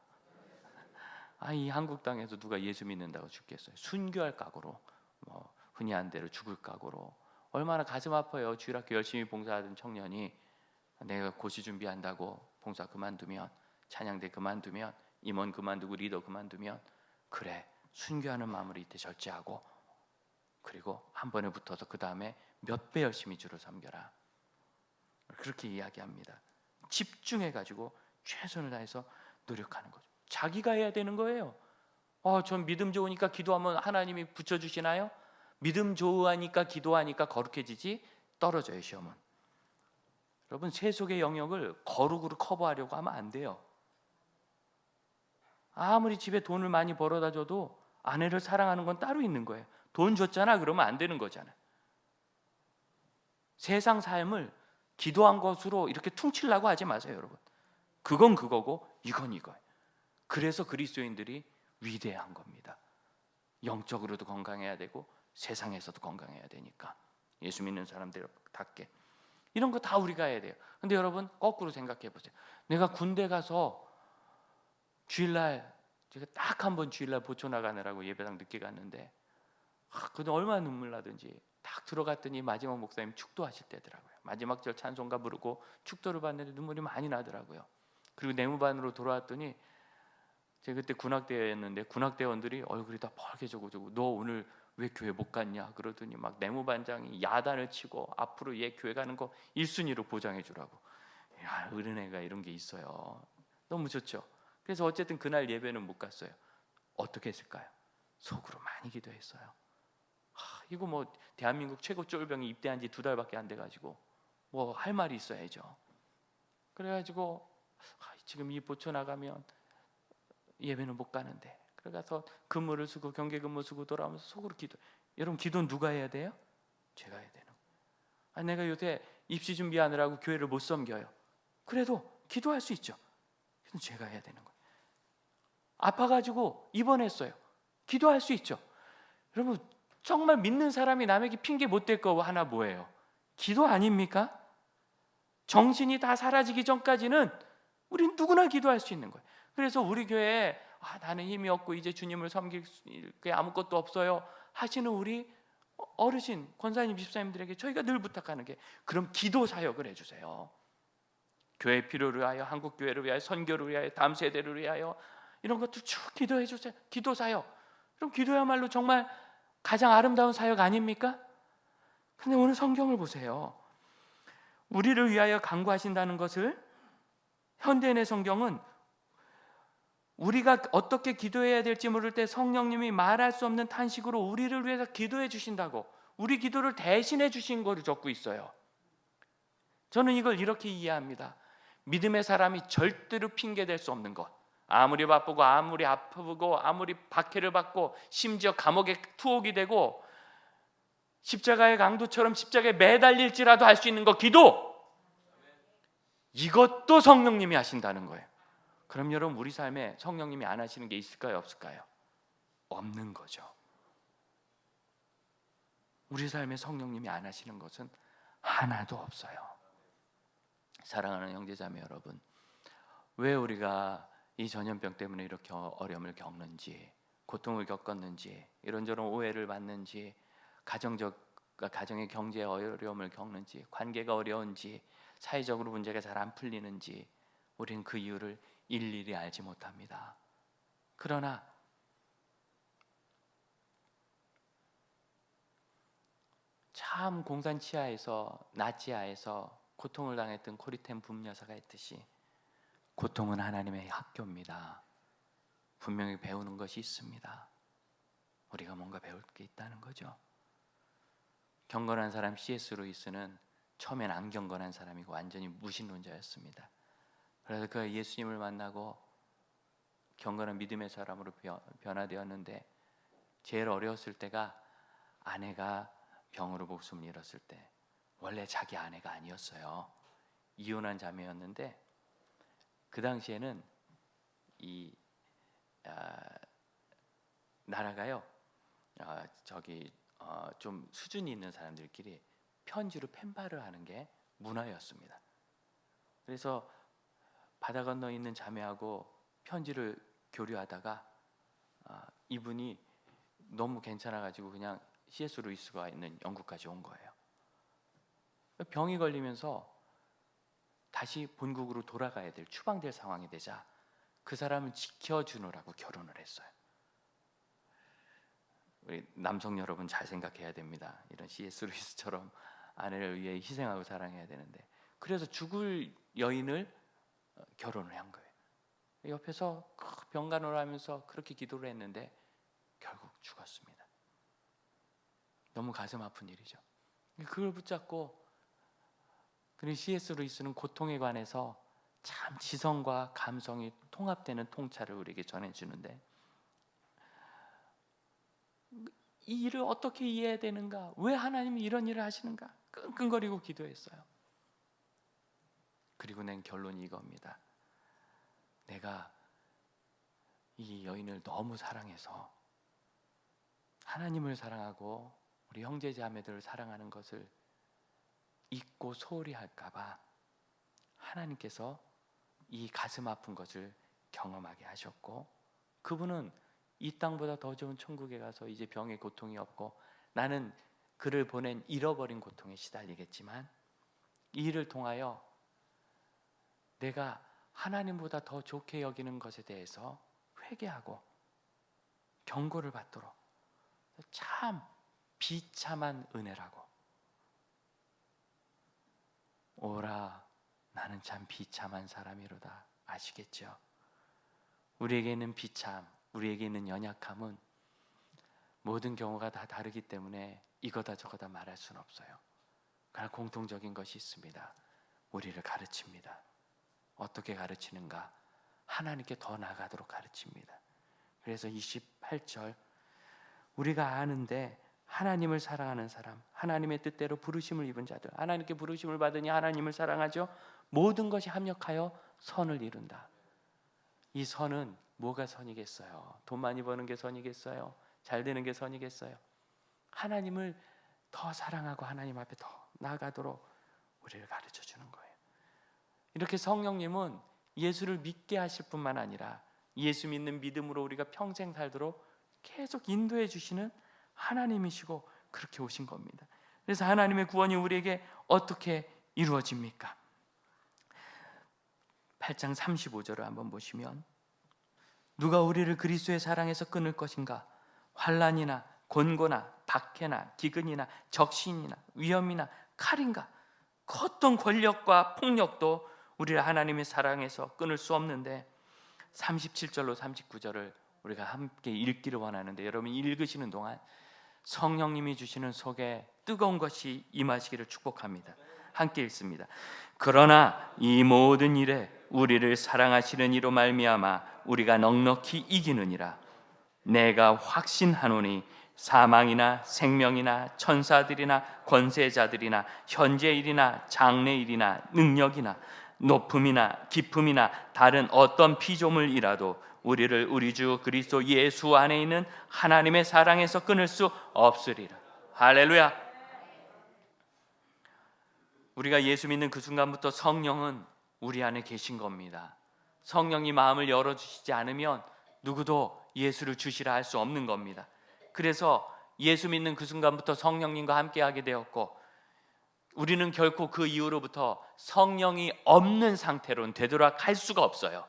이 한국 땅에서 누가 예수 믿는다고 죽겠어요? 순교할 각오로, 뭐 흔히 한 대로 죽을 각오로. 얼마나 가슴 아파요. 주일학교 열심히 봉사하던 청년이 내가 고시 준비한다고 봉사 그만두면, 찬양대 그만두면, 임원 그만두고 리더 그만두면, 그래 순교하는 마음으로 이때 절제하고, 그리고 한 번에 붙어서 그 다음에 몇 배 열심히 주를 섬겨라. 그렇게 이야기합니다. 집중해가지고 최선을 다해서 노력하는 거죠. 자기가 해야 되는 거예요. 전 믿음 좋으니까 기도하면 하나님이 붙여주시나요? 믿음 좋으니까 기도하니까 거룩해지지 떨어져요. 시험은. 여러분 세속의 영역을 거룩으로 커버하려고 하면 안 돼요. 아무리 집에 돈을 많이 벌어다 줘도 아내를 사랑하는 건 따로 있는 거예요. 돈 줬잖아 그러면 안 되는 거잖아요. 세상 삶을 기도한 것으로 이렇게 퉁치려고 하지 마세요. 여러분 그건 그거고 이건 이거예요. 그래서 그리스도인들이 위대한 겁니다. 영적으로도 건강해야 되고 세상에서도 건강해야 되니까 예수 믿는 사람들답게 이런 거 다 우리가 해야 돼요. 근데 여러분 거꾸로 생각해 보세요. 내가 군대 가서 주일날 제가 딱 한 번 주일날 보초 나가느라고 예배당 늦게 갔는데 그때 얼마나 눈물 나든지 딱 들어갔더니 마지막 목사님 축도하실 때더라고요. 마지막 절 찬송가 부르고 축도를 받는데 눈물이 많이 나더라고요. 그리고 내무반으로 돌아왔더니 제가 그때 군악대였는데 군악대원들이 얼굴이 다 펄개져고 너 오늘 왜 교회 못 갔냐 그러더니 막 내무반장이 야단을 치고 앞으로 얘 교회 가는 거 1순위로 보장해 주라고. 야, 어린애가 이런 게 있어요. 너무 좋죠. 그래서 어쨌든 그날 예배는 못 갔어요. 어떻게 했을까요? 속으로 많이 기도했어요. 이거 뭐 대한민국 최고 쫄병이 입대한 지 2달밖에 안 돼가지고 뭐 할 말이 있어야죠. 그래가지고 지금 이 보초 나가면 예배는 못 가는데 그래서 근무를 쓰고 경계 근무 쓰고 돌아오면서 속으로 기도. 여러분 기도는 누가 해야 돼요? 제가 해야 되는 거예요. 내가 요새 입시 준비하느라고 교회를 못 섬겨요. 그래도 기도할 수 있죠. 그래서 제가 해야 되는 거예요. 아파가지고 입원했어요. 기도할 수 있죠. 여러분 정말 믿는 사람이 남에게 핑계 못 댈 거 하나 뭐예요? 기도 아닙니까? 정신이 다 사라지기 전까지는 우린 누구나 기도할 수 있는 거예요. 그래서 우리 교회에 나는 힘이 없고 이제 주님을 섬길 게 아무것도 없어요 하시는 우리 어르신, 권사님, 집사님들에게 저희가 늘 부탁하는 게 그럼 기도 사역을 해주세요. 교회 필요를 위하여, 한국 교회를 위하여, 선교를 위하여, 다음 세대를 위하여 이런 것들 쭉 기도해 주세요. 기도 사역. 그럼 기도야말로 정말 가장 아름다운 사역 아닙니까? 근데 오늘 성경을 보세요. 우리를 위하여 간구하신다는 것을 현대인의 성경은 우리가 어떻게 기도해야 될지 모를 때 성령님이 말할 수 없는 탄식으로 우리를 위해서 기도해 주신다고 우리 기도를 대신해 주신 거를 적고 있어요. 저는 이걸 이렇게 이해합니다. 믿음의 사람이 절대로 핑계댈 수 없는 것. 아무리 바쁘고 아무리 아프고 아무리 박해를 받고 심지어 감옥에 투옥이 되고 십자가의 강도처럼 십자가에 매달릴지라도 할 수 있는 거 기도, 이것도 성령님이 하신다는 거예요. 그럼 여러분, 우리 삶에 성령님이 안 하시는 게 있을까요, 없을까요? 없는 거죠. 우리 삶에 성령님이 안 하시는 것은 하나도 없어요. 사랑하는 형제자매 여러분, 왜 우리가 이 전염병 때문에 이렇게 어려움을 겪는지, 고통을 겪었는지, 이런저런 오해를 받는지, 가정의 경제 어려움을 겪는지, 관계가 어려운지, 사회적으로 문제가 잘 안 풀리는지, 우리는 그 이유를 일일이 알지 못합니다. 그러나 참 공산 치하에서, 나치하에서 고통을 당했던 코리텐 붐여사가 했듯이 고통은 하나님의 학교입니다. 분명히 배우는 것이 있습니다. 우리가 뭔가 배울 게 있다는 거죠. 경건한 사람 C.S. 루이스는 처음엔 안 경건한 사람이고 완전히 무신론자였습니다. 그래서 그가 예수님을 만나고 경건한 믿음의 사람으로 변화되었는데, 제일 어려웠을 때가 아내가 병으로 목숨을 잃었을 때. 원래 자기 아내가 아니었어요. 이혼한 자매였는데, 그 당시에는 이 나라가요, 좀 수준이 있는 사람들끼리 편지로 펜팔을 하는 게 문화였습니다. 그래서 바다 건너 있는 자매하고 편지를 교류하다가 이분이 너무 괜찮아가지고 그냥 C.S. 루이스가 있는 영국까지 온 거예요. 병이 걸리면서 다시 본국으로 돌아가야 될, 추방될 상황이 되자 그 사람을 지켜주느라고 결혼을 했어요. 우리 남성 여러분 잘 생각해야 됩니다. 이런 C.S. 루이스처럼 아내를 위해 희생하고 사랑해야 되는데, 그래서 죽을 여인을 결혼을 한 거예요. 옆에서 병간호를 하면서 그렇게 기도를 했는데 결국 죽었습니다. 너무 가슴 아픈 일이죠. 그걸 붙잡고, 그리고 C.S. 루이스는 고통에 관해서 참 지성과 감성이 통합되는 통찰을 우리에게 전해주는데, 이 일을 어떻게 이해해야 되는가, 왜 하나님이 이런 일을 하시는가 끙끙거리고 기도했어요. 그리고 낸 결론이 이겁니다. 내가 이 여인을 너무 사랑해서, 하나님을 사랑하고 우리 형제 자매들을 사랑하는 것을 잊고 소홀히 할까봐 하나님께서 이 가슴 아픈 것을 경험하게 하셨고, 그분은 이 땅보다 더 좋은 천국에 가서 이제 병의 고통이 없고, 나는 그를 보낸 잃어버린 고통에 시달리겠지만 이 일을 통하여 내가 하나님보다 더 좋게 여기는 것에 대해서 회개하고 경고를 받도록, 참 비참한 은혜라고. 오라, 나는 참 비참한 사람이로다. 아시겠죠? 우리에게 있는 비참, 우리에게 있는 연약함은 모든 경우가 다 다르기 때문에 이거다 저거다 말할 수는 없어요. 그러나 공통적인 것이 있습니다. 우리를 가르칩니다. 어떻게 가르치는가? 하나님께 더 나아가도록 가르칩니다. 그래서 28절, 우리가 아는데 하나님을 사랑하는 사람, 하나님의 뜻대로 부르심을 입은 자들, 하나님께 부르심을 받으니 하나님을 사랑하죠. 모든 것이 합력하여 선을 이룬다. 이 선은 뭐가 선이겠어요? 돈 많이 버는 게 선이겠어요? 잘 되는 게 선이겠어요? 하나님을 더 사랑하고 하나님 앞에 더 나아가도록 우리를 가르쳐 주는 거예요. 이렇게 성령님은 예수를 믿게 하실 뿐만 아니라 예수 믿는 믿음으로 우리가 평생 살도록 계속 인도해 주시는 하나님이시고, 그렇게 오신 겁니다. 그래서 하나님의 구원이 우리에게 어떻게 이루어집니까? 8장 35절을 한번 보시면, 누가 우리를 그리스도의 사랑에서 끊을 것인가? 환난이나 곤고나 박해나 기근이나 적신이나 위험이나 칼인가? 그 어떤 권력과 폭력도 우리를 하나님의 사랑에서 끊을 수 없는데, 37절로 39절을 우리가 함께 읽기를 원하는데, 여러분 읽으시는 동안 성령님이 주시는 속에 뜨거운 것이 임하시기를 축복합니다. 함께 읽습니다. 그러나 이 모든 일에 우리를 사랑하시는 이로 말미암아 우리가 넉넉히 이기느니라. 내가 확신하노니 사망이나 생명이나 천사들이나 권세자들이나 현재일이나 장래일이나 능력이나 높음이나 깊음이나 다른 어떤 피조물이라도 우리를 우리 주 그리스도 예수 안에 있는 하나님의 사랑에서 끊을 수 없으리라. 할렐루야. 우리가 예수 믿는 그 순간부터 성령은 우리 안에 계신 겁니다. 성령이 마음을 열어주시지 않으면 누구도 예수를 주시라 할 수 없는 겁니다. 그래서 예수 믿는 그 순간부터 성령님과 함께하게 되었고, 우리는 결코 그 이후로부터 성령이 없는 상태로는 되돌아갈 수가 없어요.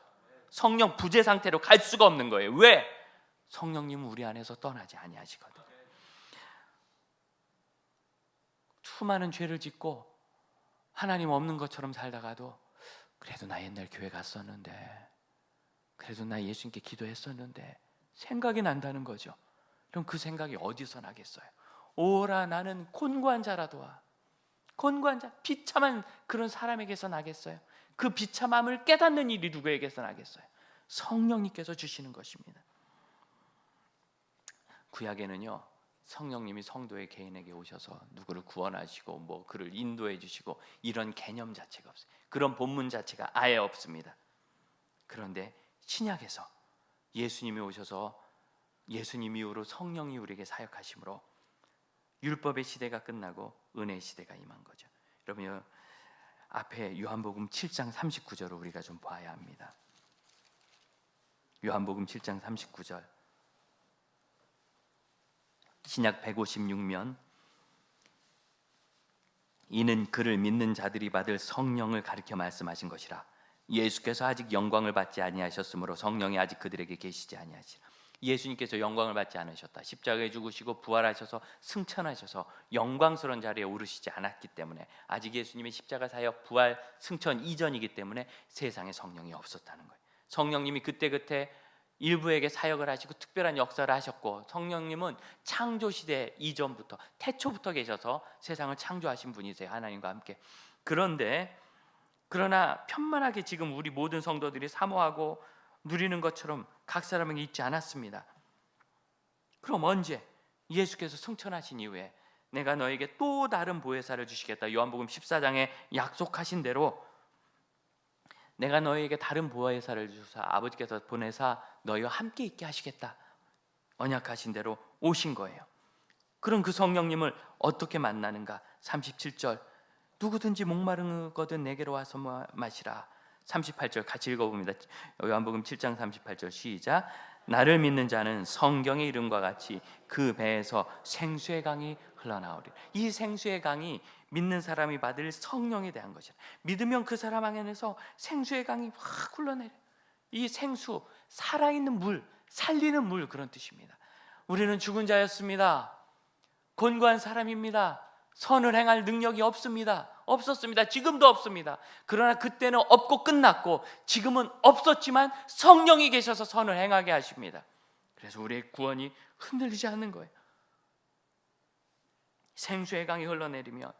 성령 부재 상태로 갈 수가 없는 거예요. 왜? 성령님은 우리 안에서 떠나지 아니하시거든요. 수많은 죄를 짓고 하나님 없는 것처럼 살다가도 그래도 나 옛날 교회 갔었는데, 그래도 나 예수님께 기도했었는데 생각이 난다는 거죠. 그럼 그 생각이 어디서 나겠어요? 오라 나는 곤고한 자라도 와. 곤고한 자, 비참한 그런 사람에게서 나겠어요? 그 비참함을 깨닫는 일이 누구에게서 나겠어요? 성령님께서 주시는 것입니다. 구약에는요, 성령님이 성도의 개인에게 오셔서 누구를 구원하시고 뭐 그를 인도해 주시고 이런 개념 자체가 없어요. 그런 본문 자체가 아예 없습니다. 그런데 신약에서 예수님이 오셔서 예수님 이후로 성령이 우리에게 사역하심으로 율법의 시대가 끝나고 은혜의 시대가 임한 거죠. 여러분, 앞에 요한복음 7장 39절을 우리가 좀 봐야 합니다. 요한복음 7장 39절, 신약 156면 이는 그를 믿는 자들이 받을 성령을 가리켜 말씀하신 것이라. 예수께서 아직 영광을 받지 아니하셨으므로 성령이 아직 그들에게 계시지 아니하시라. 예수님께서 영광을 받지 않으셨다. 십자가에 죽으시고 부활하셔서 승천하셔서 영광스러운 자리에 오르시지 않았기 때문에, 아직 예수님의 십자가 사역 부활 승천 이전이기 때문에 세상에 성령이 없었다는 거예요. 성령님이 그때그때 일부에게 사역을 하시고 특별한 역사를 하셨고, 성령님은 창조시대 이전부터 태초부터 계셔서 세상을 창조하신 분이세요. 하나님과 함께. 그러나 편만하게 지금 우리 모든 성도들이 사모하고 누리는 것처럼 각 사람에게 있지 않았습니다. 그럼 언제? 예수께서 승천하신 이후에 내가 너에게 또 다른 보혜사를 주시겠다. 요한복음 14장에 약속하신 대로 내가 너에게 다른 보혜사를 주사 아버지께서 보내사 너희와 함께 있게 하시겠다. 언약하신 대로 오신 거예요. 그럼 그 성령님을 어떻게 만나는가? 37절, 누구든지 목마르거든 내게로 와서 마시라. 38절 같이 읽어봅니다. 요한복음 7장 38절 시작. 나를 믿는 자는 성경의 이름과 같이 그 배에서 생수의 강이 흘러나오리. 이 생수의 강이 믿는 사람이 받을 성령에 대한 것이라. 믿으면 그 사람 안에서 생수의 강이 확 흘러내려. 이 생수, 살아있는 물, 살리는 물, 그런 뜻입니다. 우리는 죽은 자였습니다. 곤고한 사람입니다. 선을 행할 능력이 없었습니다. 지금도 없습니다. 그러나 그때는 없고 끝났고, 지금은 없었지만 성령이 계셔서 선을 행하게 하십니다. 그래서 우리의 구원이 흔들리지 않는 거예요. 생수의 강이 흘러내리면,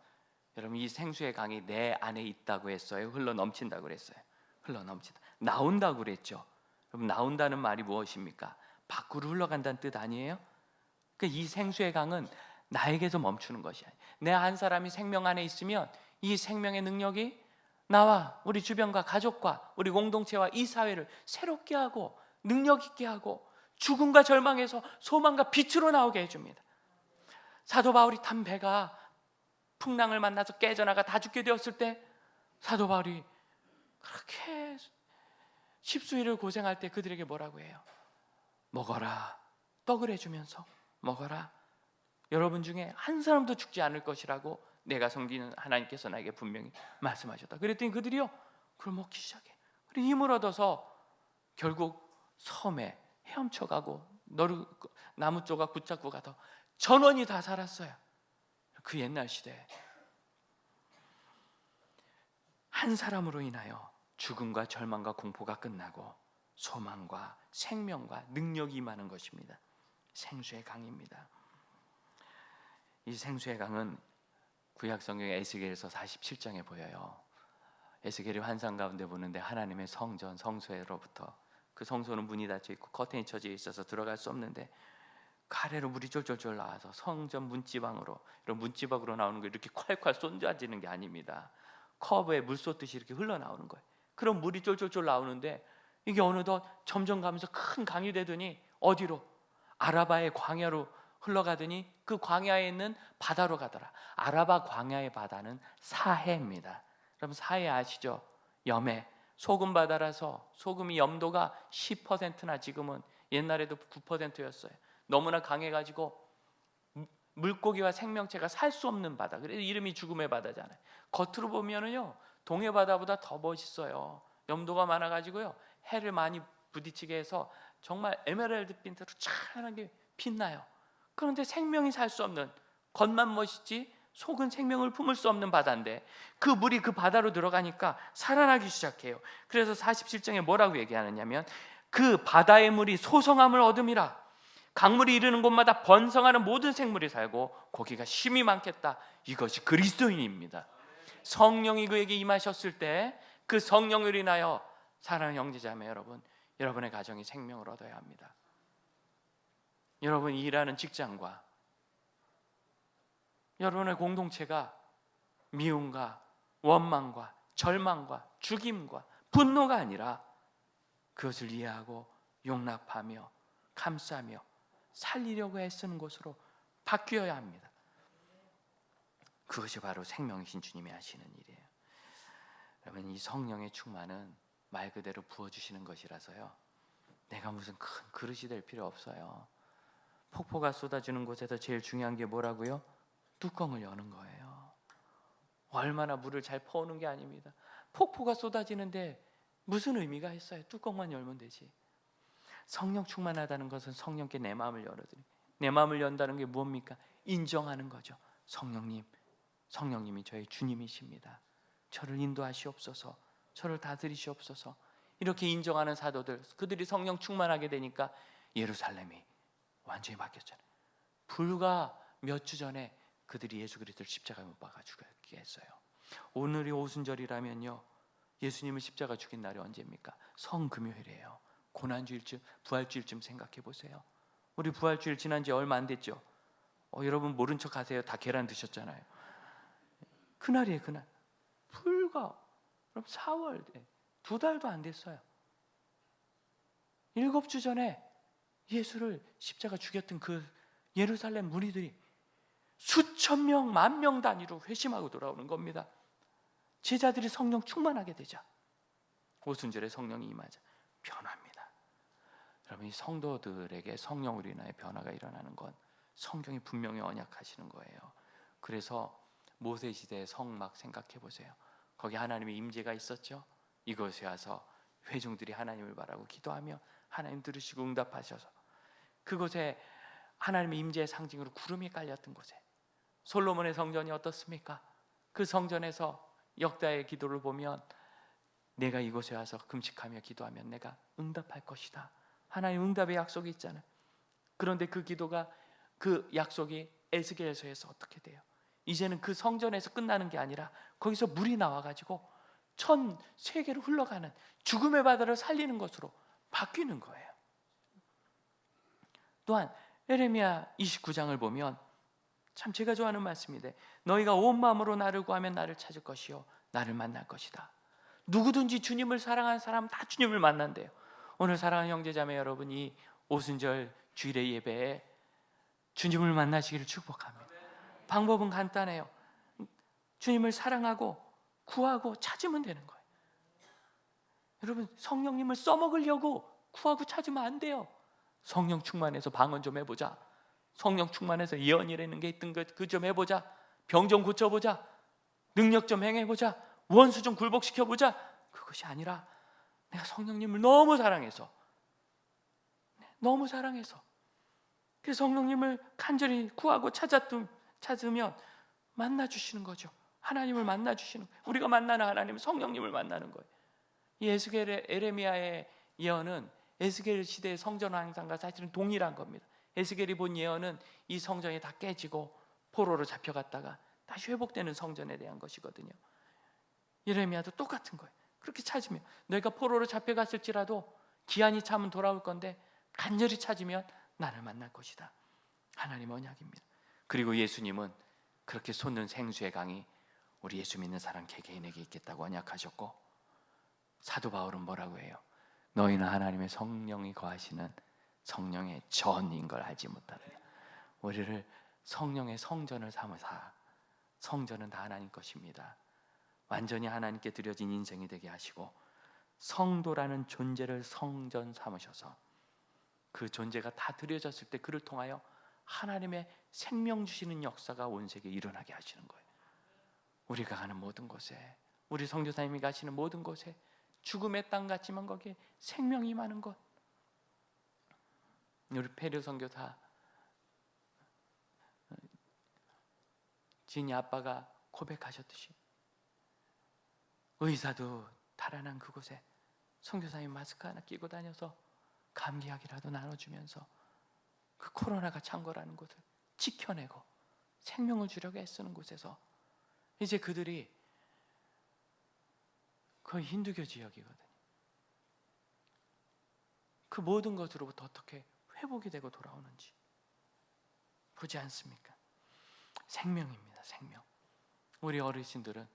여러분, 이 생수의 강이 내 안에 있다고 했어요? 흘러넘친다고 그랬어요? 흘러넘친다, 나온다고 그랬죠. 여러분, 나온다는 말이 무엇입니까? 밖으로 흘러간다는 뜻 아니에요? 그러니까 이 생수의 강은 나에게서 멈추는 것이 아니에요. 내 한 사람이 생명 안에 있으면 이 생명의 능력이 나와 우리 주변과 가족과 우리 공동체와 이 사회를 새롭게 하고 능력 있게 하고 죽음과 절망에서 소망과 빛으로 나오게 해줍니다. 사도 바울이 탄 배가 풍랑을 만나서 깨져나가 다 죽게 되었을 때, 사도 바울이 그렇게 십수일을 고생할 때 그들에게 뭐라고 해요? 먹어라. 떡을 해주면서 먹어라. 여러분 중에 한 사람도 죽지 않을 것이라고 내가 섬기는 하나님께서 나에게 분명히 말씀하셨다. 그랬더니 그들이요, 그걸 먹기 시작해. 그리고 힘을 얻어서 결국 섬에 헤엄쳐가고 나무 조각 붙잡고 가서 전원이 다 살았어요. 그 옛날 시대에 한 사람으로 인하여 죽음과 절망과 공포가 끝나고 소망과 생명과 능력이 임하는 것입니다. 생수의 강입니다. 이 생수의 강은 구약 성경의 에스겔서 47장에 보여요. 에스겔이 환상 가운데 보는데 하나님의 성전 성소로부터 그 성소는 문이 닫혀 있고 커튼이 쳐져 있어서 들어갈 수 없는데 그 아래로 물이 쫄쫄쫄 나와서 성전 문지방으로, 이런 문지방으로 나오는 거 이렇게 콸콸 쏟아지는 게 아닙니다. 커브에 물 쏟듯이 이렇게 흘러나오는 거예요. 그럼 물이 쫄쫄쫄 나오는데 이게 어느덧 점점 가면서 큰 강이 되더니 어디로? 아라바의 광야로 흘러가더니 그 광야에 있는 바다로 가더라. 아라바 광야의 바다는 사해입니다. 여러분 사해 아시죠? 염해, 소금 바다라서 소금이 염도가 10%나, 지금은 옛날에도 9%였어요. 너무나 강해가지고 물고기와 생명체가 살 수 없는 바다. 그래서 이름이 죽음의 바다잖아요. 겉으로 보면은요 동해 바다보다 더 멋있어요. 염도가 많아가지고요 해를 많이 부딪히게 해서 정말 에메랄드 핀트로 찬란하게 빛나요. 그런데 생명이 살 수 없는, 겉만 멋있지 속은 생명을 품을 수 없는 바다인데 그 물이 그 바다로 들어가니까 살아나기 시작해요. 그래서 47장에 뭐라고 얘기하느냐면 그 바다의 물이 소성함을 얻음이라. 강물이 이르는 곳마다 번성하는 모든 생물이 살고 고기가 심이 많겠다. 이것이 그리스도인입니다. 성령이 그에게 임하셨을 때 그 성령을 인하여 사랑하는 형제자매 여러분, 여러분의 가정이 생명을 얻어야 합니다. 여러분이 일하는 직장과 여러분의 공동체가 미움과 원망과 절망과 죽임과 분노가 아니라 그것을 이해하고 용납하며 감싸며 살리려고 애쓰는 곳으로 바뀌어야 합니다. 그것이 바로 생명이신 주님이 하시는 일이에요. 여러분, 이 성령의 충만은 말 그대로 부어주시는 것이라서요 내가 무슨 큰 그릇이 될 필요 없어요. 폭포가 쏟아지는 곳에서 제일 중요한 게 뭐라고요? 뚜껑을 여는 거예요. 얼마나 물을 잘 퍼오는 게 아닙니다. 폭포가 쏟아지는데 무슨 의미가 있어요? 뚜껑만 열면 되지. 성령 충만하다는 것은 성령께 내 마음을 열어드리는, 내 마음을 연다는 게 뭡니까? 인정하는 거죠. 성령님이 저의 주님이십니다. 저를 인도하시옵소서, 저를 다스리시옵소서. 이렇게 인정하는 사도들, 그들이 성령 충만하게 되니까 예루살렘이 완전히 바뀌었잖아요. 불과 몇 주 전에 그들이 예수 그리스도를 십자가에 못 박아 죽게 했어요. 오늘이 오순절이라면요 예수님을 십자가 죽인 날이 언제입니까? 성금요일이에요. 고난주일쯤, 부활주일쯤 생각해 보세요. 우리 부활주일 지난 지 얼마 안 됐죠? 여러분 모른 척 하세요. 다 계란 드셨잖아요. 그날이에요. 그날 불과 4월 2달도 안 됐어요. 7주 전에 예수를 십자가 죽였던 그 예루살렘 무리들이 수천 명, 만 명 단위로 회심하고 돌아오는 겁니다. 제자들이 성령 충만하게 되자 오순절에 성령이 임하자 변화합니다. 여러분, 이 성도들에게 성령으로 인하여 변화가 일어나는 건 성경이 분명히 언약하시는 거예요. 그래서 모세 시대의 성막 생각해 보세요. 거기 하나님의 임재가 있었죠. 이곳에 와서 회중들이 하나님을 바라고 기도하며 하나님 들으시고 응답하셔서 그곳에 하나님의 임재의 상징으로 구름이 깔렸던 곳에 솔로몬의 성전이 어떻습니까? 그 성전에서 역다의 기도를 보면 내가 이곳에 와서 금식하며 기도하면 내가 응답할 것이다. 하나님 응답의 약속이 있잖아요. 그런데 그 기도가, 그 약속이 에스겔서에서 어떻게 돼요? 이제는 그 성전에서 끝나는 게 아니라 거기서 물이 나와가지고 전 세계로 흘러가는 죽음의 바다를 살리는 것으로 바뀌는 거예요. 또한 에레미야 29장을 보면 참 제가 좋아하는 말씀인데 너희가 온 마음으로 나를 구하면 나를 찾을 것이요 나를 만날 것이다. 누구든지 주님을 사랑하는 사람은 다 주님을 만난대요. 오늘 사랑하는 형제자매 여러분, 이 오순절 주일의 예배에 주님을 만나시기를 축복합니다. 방법은 간단해요. 주님을 사랑하고 구하고 찾으면 되는 거예요. 여러분, 성령님을 써먹으려고 구하고 찾으면 안 돼요. 성령 충만해서 방언 좀 해보자. 성령 충만해서 예언이라는 게 있던 것 그 좀 해보자. 병 좀 고쳐보자. 능력 좀 행해보자. 원수 좀 굴복시켜보자. 그것이 아니라 내가 성령님을 너무 사랑해서 그 성령님을 간절히 구하고 찾으면 만나주시는 거죠. 하나님을 만나주시는 거예요. 우리가 만나는 하나님은 성령님을 만나는 거예요. 이 에레미야의 예언은 에스겔 시대의 성전 왕상과 사실은 동일한 겁니다. 에스겔이 본 예언은 이 성전이 다 깨지고 포로로 잡혀갔다가 다시 회복되는 성전에 대한 것이거든요. 예레미야도 똑같은 거예요. 그렇게 찾으면 너희가 포로로 잡혀갔을지라도 기한이 차면 돌아올 건데 간절히 찾으면 나를 만날 것이다. 하나님 언약입니다. 그리고 예수님은 그렇게 솟는 생수의 강이 우리 예수 믿는 사람 개개인에게 있겠다고 언약하셨고, 사도 바울은 뭐라고 해요? 너희는 하나님의 성령이 거하시는 성령의 전인 걸 알지 못하느냐. 우리를 성령의 성전을 삼으사, 성전은 다 하나님 것입니다. 완전히 하나님께 드려진 인생이 되게 하시고, 성도라는 존재를 성전 삼으셔서 그 존재가 다 드려졌을 때 그를 통하여 하나님의 생명 주시는 역사가 온 세계에 일어나게 하시는 거예요. 우리가 가는 모든 곳에, 우리 선교사님이 가시는 모든 곳에 죽음의 땅 같지만 거기에 생명이 많은 것. 우리 페르 선교사 진이 아빠가 고백하셨듯이 의사도 달아난 그곳에 선교사님 마스크 하나 끼고 다녀서 감기약이라도 나눠주면서 그 코로나가 창궐하는 곳을 지켜내고 생명을 주려고 애쓰는 곳에서 이제 그들이 거의 힌두교 지역이거든요. 그 모든 것으로부터 어떻게 회복이 되고 돌아오는지 보지 않습니까? 생명입니다. 생명. 우리 어르신들은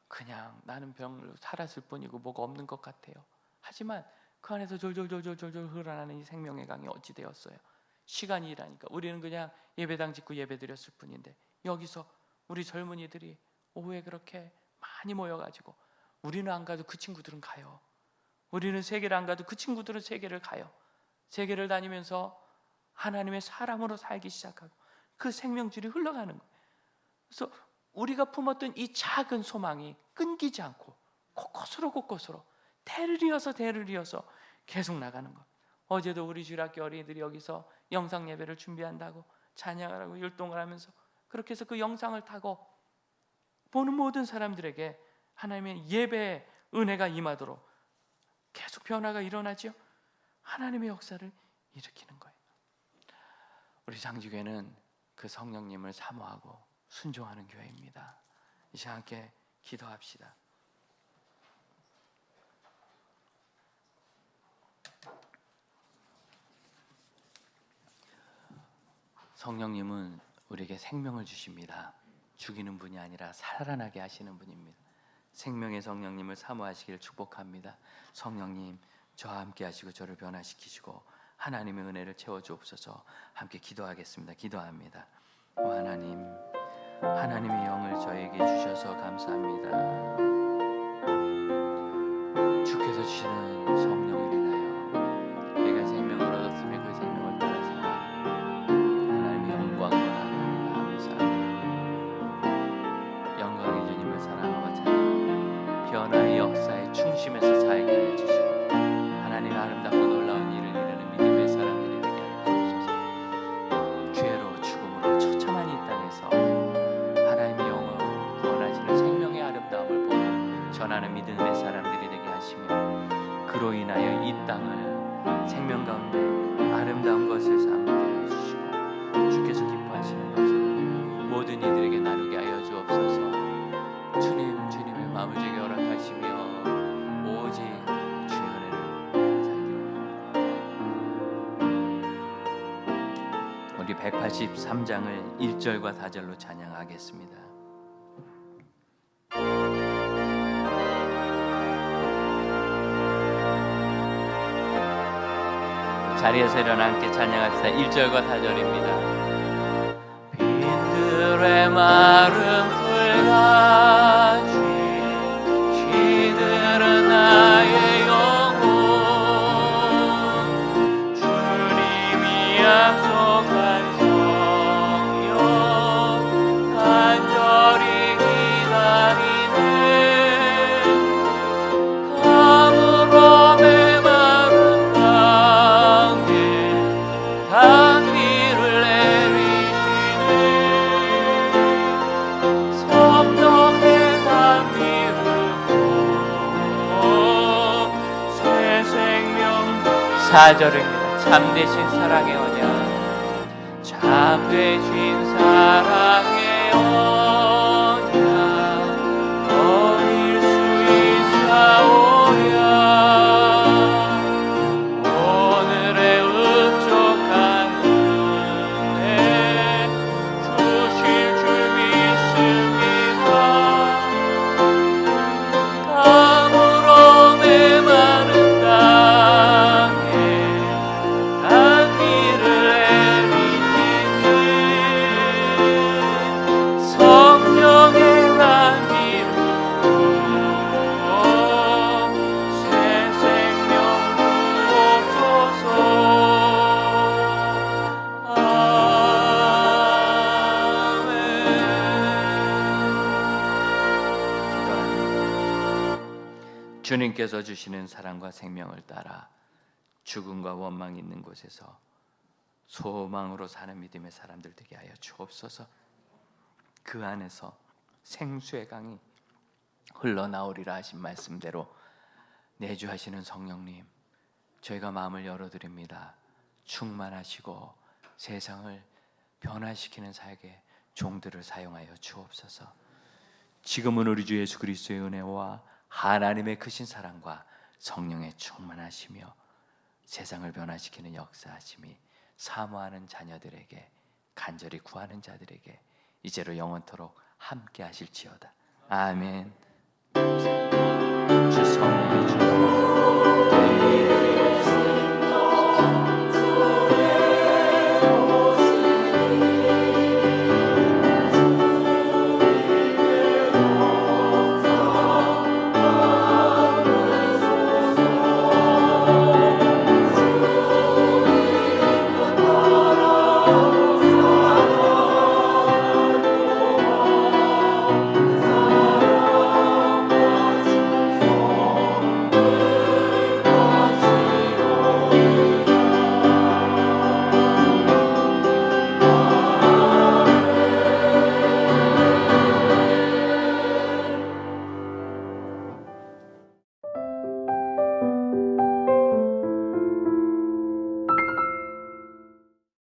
그냥 나는 병으로 살았을 뿐이고 뭐가 없는 것 같아요. 하지만 그 안에서 졸졸졸졸졸 흘러나는 이 생명의 강이 어찌 되었어요? 시간이 일하니까 우리는 그냥 예배당 짓고 예배 드렸을 뿐인데, 여기서 우리 젊은이들이 오후에 그렇게 많이 모여가지고 우리는 안 가도 그 친구들은 가요. 우리는 세계를 안 가도 그 친구들은 세계를 가요. 세계를 다니면서 하나님의 사람으로 살기 시작하고 그 생명줄이 흘러가는 거예요. 그래서 우리가 품었던 이 작은 소망이 끊기지 않고 곳곳으로 대를 이어서 계속 나가는 것. 어제도 우리 주일학교 어린이들이 여기서 영상 예배를 준비한다고 찬양을 하고 율동을 하면서 그렇게 해서 그 영상을 타고 보는 모든 사람들에게 하나님의 예배의 은혜가 임하도록 계속 변화가 일어나죠. 하나님의 역사를 일으키는 거예요. 우리 장주교회는 그 성령님을 사모하고 순종하는 교회입니다. 이 시간 함께 기도합시다. 성령님은 우리에게 생명을 주십니다. 죽이는 분이 아니라 살아나게 하시는 분입니다. 생명의 성령님을 사모하시기를 축복합니다. 성령님, 저와 함께 하시고 저를 변화시키시고 하나님의 은혜를 채워주옵소서. 함께 기도하겠습니다. 기도합니다. 오 하나님, 하나님의 영을 저에게 주셔서 감사합니다. 주께서 주시는 성령을 인하여 내가 생명을 얻었으며 그 생명을 따라 살아 하나님의 영광을 나누는 감사합니다. 영광의 주님을 사랑하고 찬양, 변화의 역사의 중심에서 살게 하여 주시고 하나님의 아름답고 놀라운 일을 이루는 믿음의 사람들이 되게 하여 주옵소서. 죄로 죽음으로 처참한 이 땅에서 하나님의 영을 구원하시는 생명의 아름다움을 보고 전하는 믿음의 사람들이 되게 하시며, 그로 인하여 이 땅을 생명 가운데 아름다운 것을 삼게 하여 주시고 주께서 기뻐하시는 것을 모든 이들에게 나누게 하여 주옵소서. 주님, 주님의 마음을 제게 허락하시며 오직 주의 은혜를 살기를. 우리 183장을 1절과 4절로 찬양하겠습니다. 자리에서 일어나 함께 찬양합시다. 1절과 4절입니다. 빈들의 마른 풀같이 시들은 나의 영혼, 주님이 약속한 성령 간절히 기다리네. 가물어 메마른 강에 단비를 내리시네. 성령의 단비를 부어 새 생명. 4절입니다. 참되신 사랑의 언약, 참되신 사랑의 언약 어릴 수 있사오랴. 주님께서 주시는 사랑과 생명을 따라 죽음과 원망이 있는 곳에서 소망으로 사는 믿음의 사람들 되게 하여 주옵소서. 그 안에서 생수의 강이 흘러나오리라 하신 말씀대로 내주하시는 성령님, 저희가 마음을 열어드립니다. 충만하시고 세상을 변화시키는 사역에 종들을 사용하여 주옵소서. 지금은 우리 주 예수 그리스도의 은혜와 하나님의 크신 사랑과 성령의 충만하시며 세상을 변화시키는 역사하심이 사모하는 자녀들에게, 간절히 구하는 자들에게 이제로 영원토록 함께 하실지어다. 아멘.